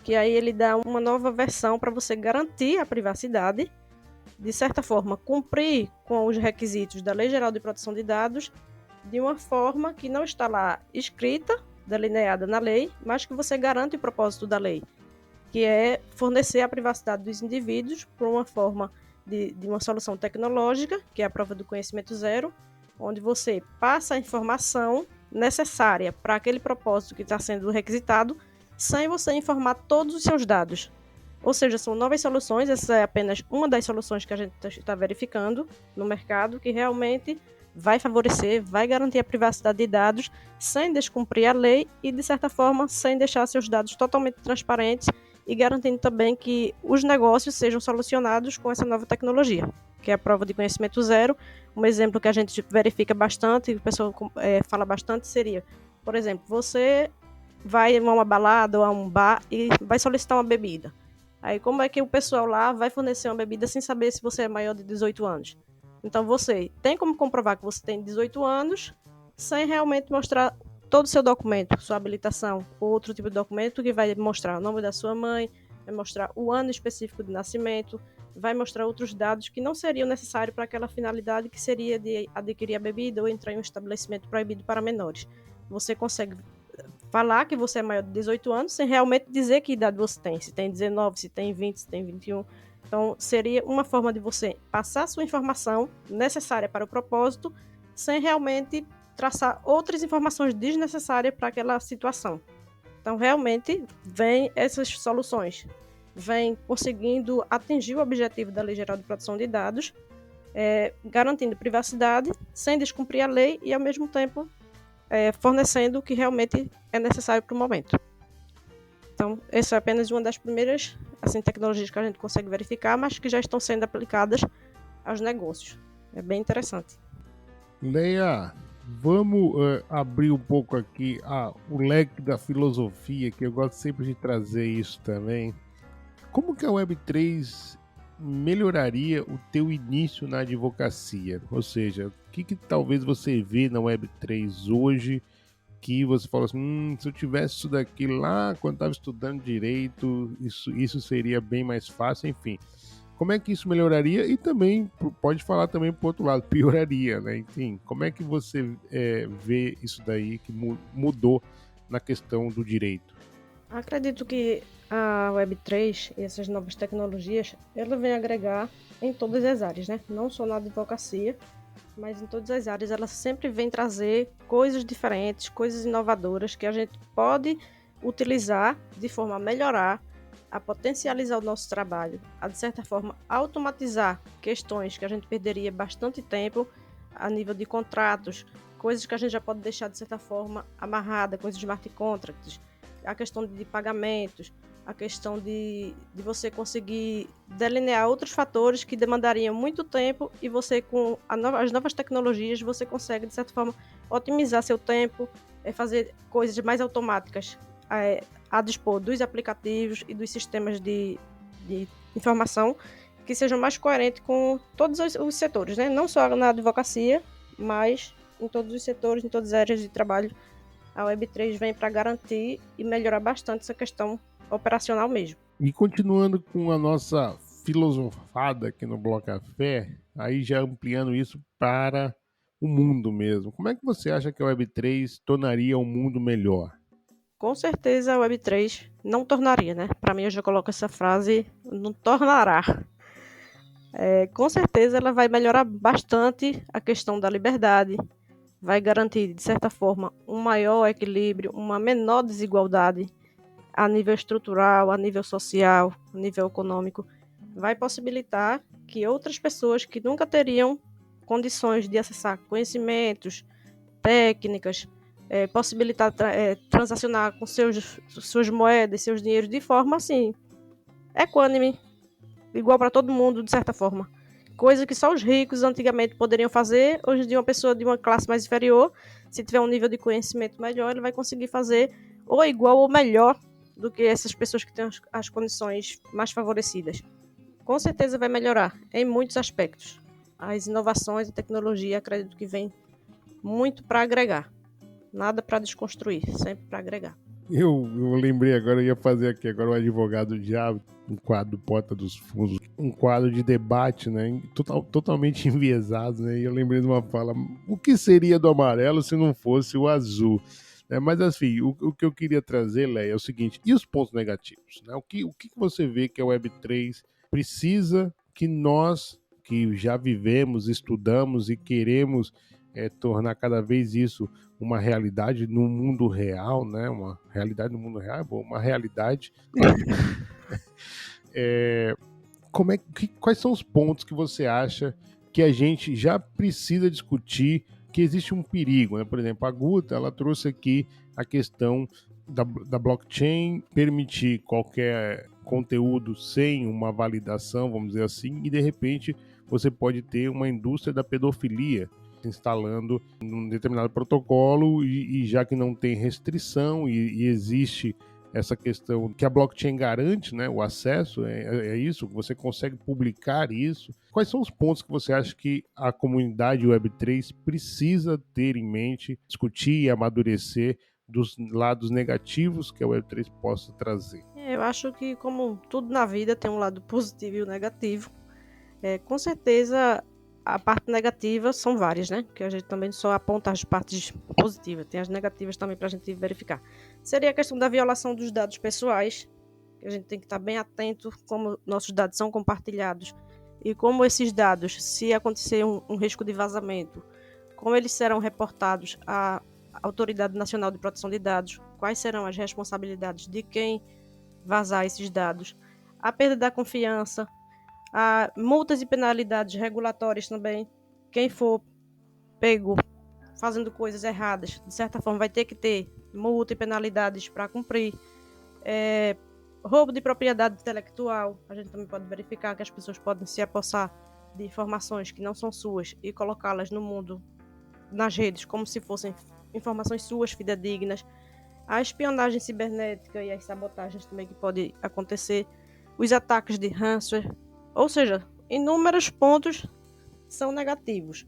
que aí ele dá uma nova versão para você garantir a privacidade, de certa forma, cumprir com os requisitos da Lei Geral de Proteção de Dados de uma forma que não está lá escrita, delineada na lei, mas que você garante o propósito da lei, que é fornecer a privacidade dos indivíduos por uma forma de uma solução tecnológica, que é a prova do conhecimento zero, onde você passa a informação necessária para aquele propósito que está sendo requisitado, sem você informar todos os seus dados. Ou seja, são novas soluções, essa é apenas uma das soluções que a gente está verificando no mercado, que realmente vai favorecer, vai garantir a privacidade de dados, sem descumprir a lei e, de certa forma, sem deixar seus dados totalmente transparentes e garantindo também que os negócios sejam solucionados com essa nova tecnologia, que é a prova de conhecimento zero. Um exemplo que a gente verifica bastante, que o pessoal fala bastante, seria, por exemplo, você vai a uma balada ou a um bar e vai solicitar uma bebida. Aí como é que o pessoal lá vai fornecer uma bebida sem saber se você é maior de 18 anos? Então você tem como comprovar que você tem 18 anos sem realmente mostrar todo o seu documento, sua habilitação, ou outro tipo de documento que vai mostrar o nome da sua mãe, vai mostrar o ano específico de nascimento, vai mostrar outros dados que não seriam necessários para aquela finalidade que seria de adquirir a bebida ou entrar em um estabelecimento proibido para menores. Você consegue falar que você é maior de 18 anos sem realmente dizer que idade você tem, se tem 19, se tem 20, se tem 21. Então, seria uma forma de você passar sua informação necessária para o propósito, sem realmente traçar outras informações desnecessárias para aquela situação. Então, realmente, vem essas soluções. Vem conseguindo atingir o objetivo da Lei Geral de Proteção de Dados, garantindo privacidade, sem descumprir a lei e, ao mesmo tempo, fornecendo o que realmente é necessário para o momento. Então, essa é apenas uma das primeiras tecnologias que a gente consegue verificar, mas que já estão sendo aplicadas aos negócios. É bem interessante. Leia, vamos abrir um pouco aqui o leque da filosofia, que eu gosto sempre de trazer isso também. Como que a Web3 melhoraria o teu início na advocacia? Ou seja, o que talvez você vê na Web3 hoje que você fala assim, se eu tivesse isso daqui lá quando estava estudando direito, isso seria bem mais fácil, enfim. Como é que isso melhoraria? E também, pode falar também pro outro lado, pioraria, né? Enfim, como é que você vê isso daí que mudou na questão do direito? Acredito que a Web3 e essas novas tecnologias, ela vem agregar em todas as áreas, né? Não só na advocacia, mas em todas as áreas. Ela sempre vem trazer coisas diferentes, coisas inovadoras que a gente pode utilizar de forma a melhorar, a potencializar o nosso trabalho, a de certa forma automatizar questões que a gente perderia bastante tempo a nível de contratos, coisas que a gente já pode deixar de certa forma amarrada, coisas de smart contracts, a questão de pagamentos, a questão de você conseguir delinear outros fatores que demandariam muito tempo e você, com as novas tecnologias, você consegue, de certa forma, otimizar seu tempo, fazer coisas mais automáticas a dispor dos aplicativos e dos sistemas de informação que sejam mais coerentes com todos os setores, né? Não só na advocacia, mas em todos os setores, em todas as áreas de trabalho. A Web3 vem para garantir e melhorar bastante essa questão operacional mesmo. E continuando com a nossa filosofada aqui no Bloco Café, aí já ampliando isso para o mundo mesmo. Como é que você acha que a Web3 tornaria o mundo melhor? Com certeza a Web3 não tornaria, né? Para mim eu já coloco essa frase, não tornará. Com certeza ela vai melhorar bastante a questão da liberdade, vai garantir, de certa forma, um maior equilíbrio, uma menor desigualdade a nível estrutural, a nível social, a nível econômico, vai possibilitar que outras pessoas que nunca teriam condições de acessar conhecimentos, técnicas, possibilitar transacionar com suas moedas, seus dinheiros de forma assim, equânime, igual para todo mundo, de certa forma. Coisa que só os ricos antigamente poderiam fazer, hoje em dia uma pessoa de uma classe mais inferior, se tiver um nível de conhecimento melhor, ele vai conseguir fazer ou igual ou melhor do que essas pessoas que têm as condições mais favorecidas. Com certeza vai melhorar em muitos aspectos. As inovações e tecnologia, acredito que vem muito para agregar. Nada para desconstruir, sempre para agregar. Eu lembrei agora, eu ia fazer aqui agora o advogado do diabo, um quadro Porta dos Fundos, um quadro de debate, né, totalmente enviesado, né, e eu lembrei de uma fala, o que seria do amarelo se não fosse o azul? Mas assim, o que eu queria trazer, Leia, é o seguinte, e os pontos negativos? Né? O que você vê que a Web3 precisa que nós, que já vivemos, estudamos e queremos tornar cada vez isso uma realidade no mundo real, né? Uma realidade no mundo real, uma realidade. Quais são os pontos que você acha que a gente já precisa discutir, que existe um perigo, né? Por exemplo, a Guta, ela trouxe aqui a questão da blockchain permitir qualquer conteúdo sem uma validação, vamos dizer assim, e de repente você pode ter uma indústria da pedofilia instalando um determinado protocolo e já que não tem restrição e existe essa questão que a blockchain garante, né, o acesso, é isso, você consegue publicar isso. Quais são os pontos que você acha que a comunidade Web3 precisa ter em mente, discutir e amadurecer dos lados negativos que a Web3 possa trazer? Eu acho que, como tudo na vida, tem um lado positivo e o negativo. Com certeza, a parte negativa são várias, né? Que a gente também só aponta as partes positivas. Tem as negativas também para a gente verificar. Seria a questão da violação dos dados pessoais, que a gente tem que estar bem atento como nossos dados são compartilhados e como esses dados, se acontecer um risco de vazamento, como eles serão reportados à Autoridade Nacional de Proteção de Dados, quais serão as responsabilidades de quem vazar esses dados, a perda da confiança, a multas e penalidades regulatórias também. Quem for pego fazendo coisas erradas, de certa forma vai ter que ter multa e penalidades para cumprir. Roubo de propriedade intelectual, a gente também pode verificar que as pessoas podem se apossar de informações que não são suas e colocá-las no mundo, nas redes, como se fossem informações suas, fidedignas. A espionagem cibernética e as sabotagens também que podem acontecer, os ataques de ransomware, ou seja, inúmeros pontos são negativos.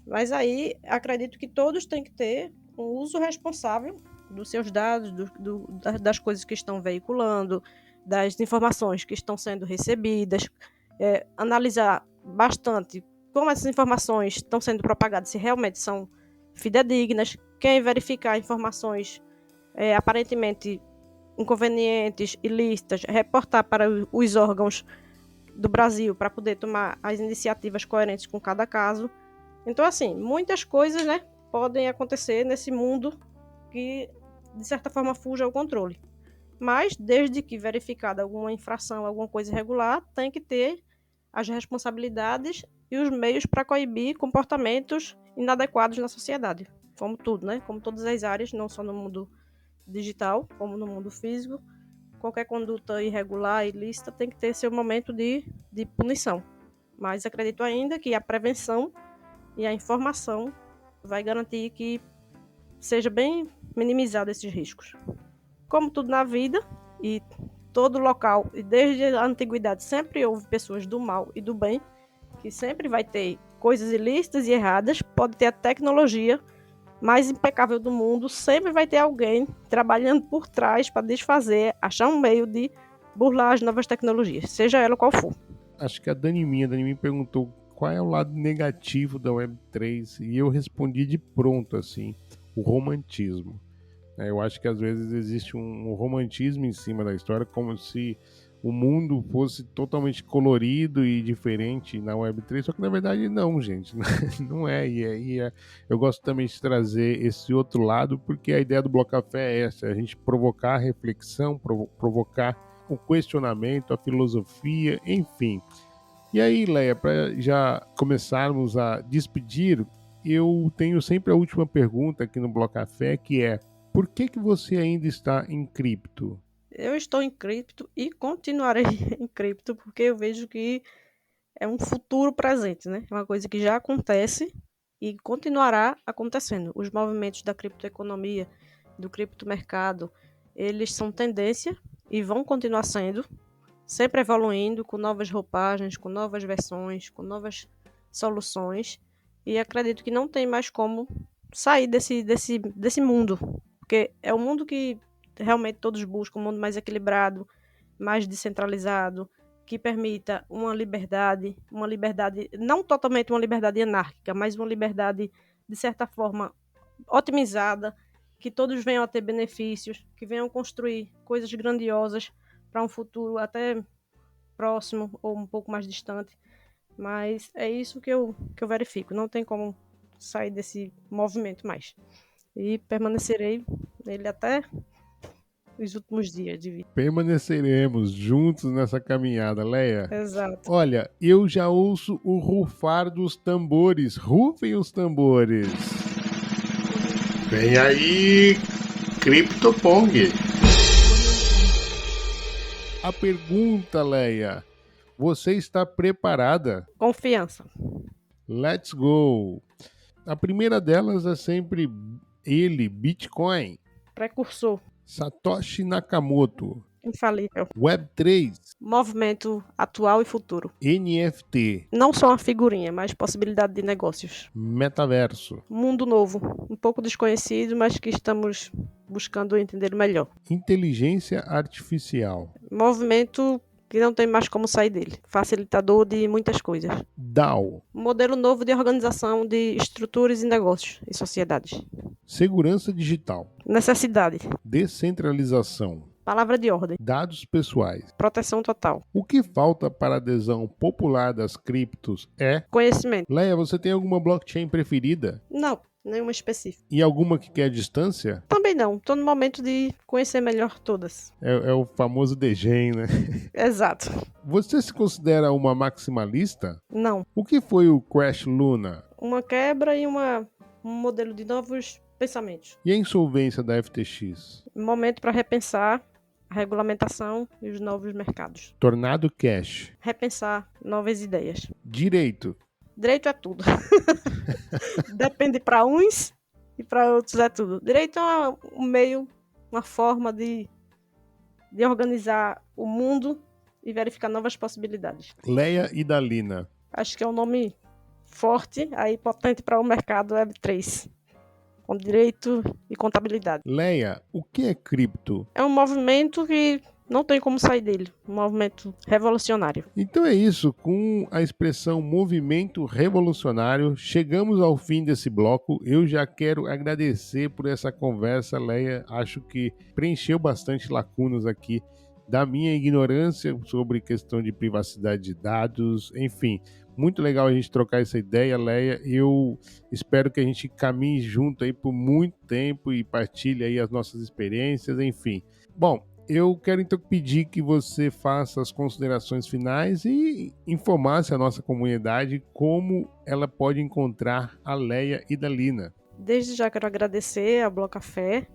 Mas aí acredito que todos têm que ter um uso responsável dos seus dados, das coisas que estão veiculando, das informações que estão sendo recebidas, analisar bastante como essas informações estão sendo propagadas, se realmente são fidedignas, quem verificar informações aparentemente inconvenientes, ilícitas, reportar para os órgãos do Brasil para poder tomar as iniciativas coerentes com cada caso. Então, assim, muitas coisas, né, podem acontecer nesse mundo que, de certa forma, fuja ao controle. Mas, desde que verificada alguma infração, alguma coisa irregular, tem que ter as responsabilidades e os meios para coibir comportamentos inadequados na sociedade. Como tudo, né? Como todas as áreas, não só no mundo digital, como no mundo físico. Qualquer conduta irregular, ilícita, tem que ter seu momento de punição. Mas acredito ainda que a prevenção e a informação vai garantir que seja bem minimizado esses riscos. Como tudo na vida, e todo local, e desde a antiguidade sempre houve pessoas do mal e do bem, que sempre vai ter coisas ilícitas e erradas, pode ter a tecnologia mais impecável do mundo, sempre vai ter alguém trabalhando por trás para desfazer, achar um meio de burlar as novas tecnologias, seja ela qual for. Acho que a Dani me perguntou qual é o lado negativo da Web3 e eu respondi de pronto, assim, o romantismo. Eu acho que às vezes existe um romantismo em cima da história, como se o mundo fosse totalmente colorido e diferente na Web3, só que na verdade não, gente, não é. Eu gosto também de trazer esse outro lado, porque a ideia do Bloco Café é essa, a gente provocar a reflexão, provocar o questionamento, a filosofia, enfim. E aí, Leia, para já começarmos a despedir, eu tenho sempre a última pergunta aqui no Bloco Café, que é: por que você ainda está em cripto? Eu estou em cripto e continuarei em cripto, porque eu vejo que é um futuro presente, né? É uma coisa que já acontece e continuará acontecendo. Os movimentos da criptoeconomia, do criptomercado, eles são tendência e vão continuar sendo, sempre evoluindo, com novas roupagens, com novas versões, com novas soluções. E acredito que não tem mais como sair desse mundo, porque é um mundo que realmente todos buscam, um mundo mais equilibrado, mais descentralizado, que permita uma liberdade, não totalmente uma liberdade anárquica, mas uma liberdade, de certa forma, otimizada, que todos venham a ter benefícios, que venham construir coisas grandiosas para um futuro até próximo ou um pouco mais distante. Mas é isso que eu verifico, não tem como sair desse movimento mais. E permanecerei nele até os últimos dias de vida. Permaneceremos juntos nessa caminhada, Leia. Exato. Olha, eu já ouço o rufar dos tambores. Rufem os tambores. Vem aí, CryptoPong. A pergunta, Leia: você está preparada? Confiança. Let's go! A primeira delas é sempre ele, Bitcoin. Precursor. Satoshi Nakamoto. Infalível. Web3. Movimento atual e futuro. NFT. Não só uma figurinha, mas possibilidade de negócios. Metaverso. Mundo novo. Um pouco desconhecido, mas que estamos buscando entender melhor. Inteligência artificial. Movimento que não tem mais como sair dele. Facilitador de muitas coisas. DAO. Modelo novo de organização de estruturas e negócios e sociedades. Segurança digital. Necessidade. Descentralização. Palavra de ordem. Dados pessoais. Proteção total. O que falta para a adesão popular das criptos é... Conhecimento. Leia, você tem alguma blockchain preferida? Não, nenhuma específica. E alguma que quer distância? Também não. Estou no momento de conhecer melhor todas. É o famoso degen, né? Exato. Você se considera uma maximalista? Não. O que foi o Crash Luna? Uma quebra e um modelo de novos pensamentos. E a insolvência da FTX? Momento para repensar a regulamentação e os novos mercados. Tornado Cash. Repensar novas ideias. Direito. Direito é tudo. Depende para uns e para outros é tudo. Direito é um meio, uma forma de organizar o mundo e verificar novas possibilidades. Leia e Dalina. Acho que é um nome forte, aí potente para o mercado Web3, com direito e contabilidade. Leia, o que é cripto? É um movimento que não tem como sair dele, um movimento revolucionário. Então é isso, com a expressão movimento revolucionário, chegamos ao fim desse bloco. Eu já quero agradecer por essa conversa, Leia. Acho que preencheu bastante lacunas aqui da minha ignorância sobre questão de privacidade de dados, enfim. Muito legal a gente trocar essa ideia, Leia. Eu espero que a gente caminhe junto aí por muito tempo e partilhe aí as nossas experiências, enfim. Bom, eu quero então pedir que você faça as considerações finais e informasse a nossa comunidade como ela pode encontrar a Leia e Dalina. Desde já quero agradecer ao Bloco Café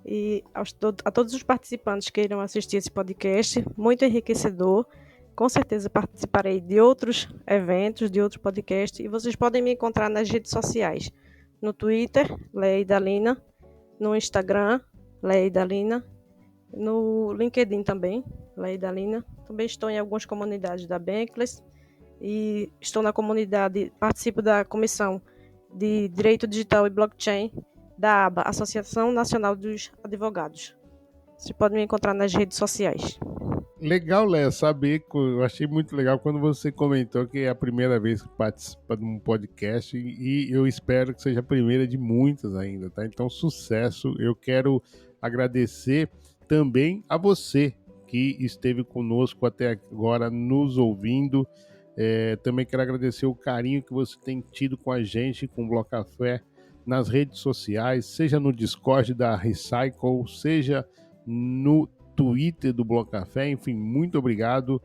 e a todos os participantes que irão assistir esse podcast, muito enriquecedor. Com certeza participarei de outros eventos, de outros podcasts, e vocês podem me encontrar nas redes sociais, no Twitter, Leia e Dalina, no Instagram, Leia e Dalina, no LinkedIn também, Leia e Dalina. Também estou em algumas comunidades da Bankless e estou na comunidade, participo da Comissão de Direito Digital e Blockchain da ABA, Associação Nacional dos Advogados. Vocês podem me encontrar nas redes sociais. Legal, Léa, saber, eu achei muito legal quando você comentou que é a primeira vez que participa de um podcast e eu espero que seja a primeira de muitas ainda, tá? Então, sucesso. Eu quero agradecer também a você que esteve conosco até agora nos ouvindo. Também quero agradecer o carinho que você tem tido com a gente, com o Bloco Café, nas redes sociais, seja no Discord da Recycle, seja no Twitter do Bloco Café, enfim, muito obrigado.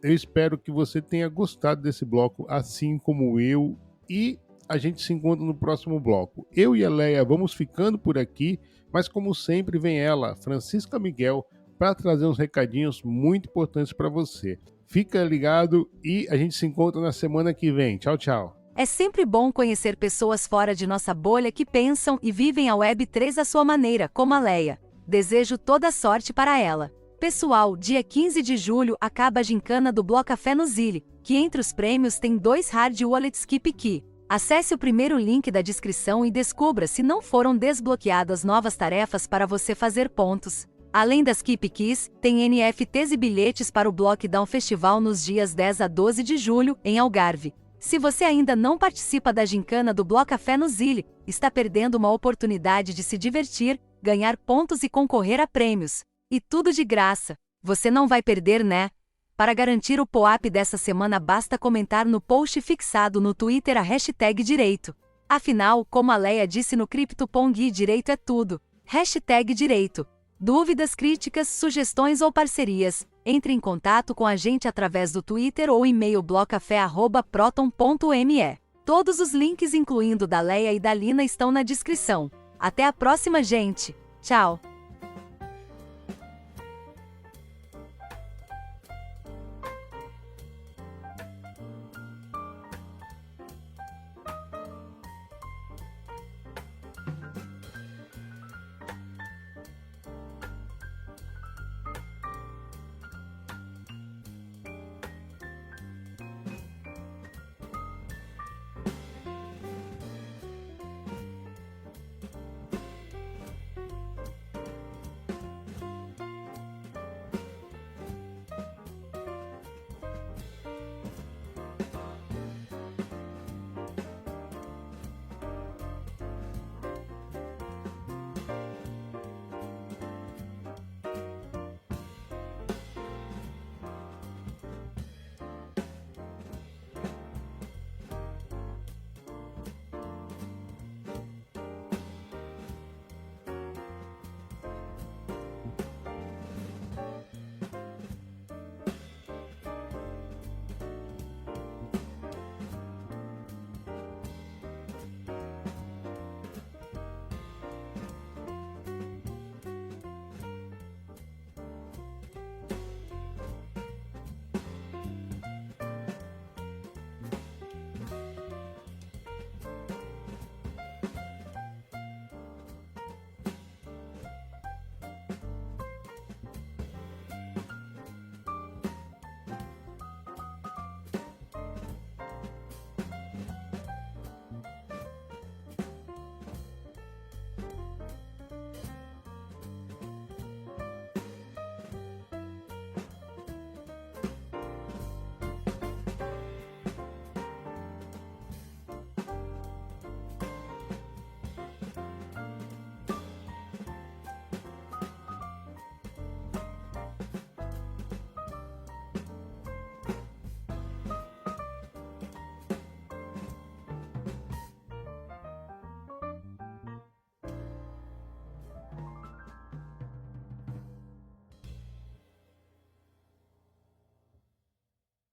Eu espero que você tenha gostado desse bloco, assim como eu, e a gente se encontra no próximo bloco. Eu e a Leia vamos ficando por aqui, mas como sempre vem ela, Francisca Miguel, para trazer uns recadinhos muito importantes para você. Fica ligado e a gente se encontra na semana que vem. Tchau, tchau. É sempre bom conhecer pessoas fora de nossa bolha que pensam e vivem a Web3 à sua maneira, como a Leia. Desejo toda sorte para ela. Pessoal, dia 15 de julho acaba a gincana do Bloco Café no Zilli, que entre os prêmios tem 2 hard wallets Keep Key. Acesse o primeiro link da descrição e descubra se não foram desbloqueadas novas tarefas para você fazer pontos. Além das Keep Keys, tem NFTs e bilhetes para o Blockdown Festival nos dias 10 a 12 de julho, em Algarve. Se você ainda não participa da gincana do Bloco Café no Zilli, está perdendo uma oportunidade de se divertir, ganhar pontos e concorrer a prêmios. E tudo de graça. Você não vai perder, né? Para garantir o POAP dessa semana basta comentar no post fixado no Twitter a hashtag direito. Afinal, como a Leia disse no CryptoPong, direito é tudo. Hashtag direito. Dúvidas, críticas, sugestões ou parcerias? Entre em contato com a gente através do Twitter ou e-mail blocafé@proton.me. Todos os links, incluindo da Leia e da Lina, estão na descrição. Até a próxima, gente! Tchau!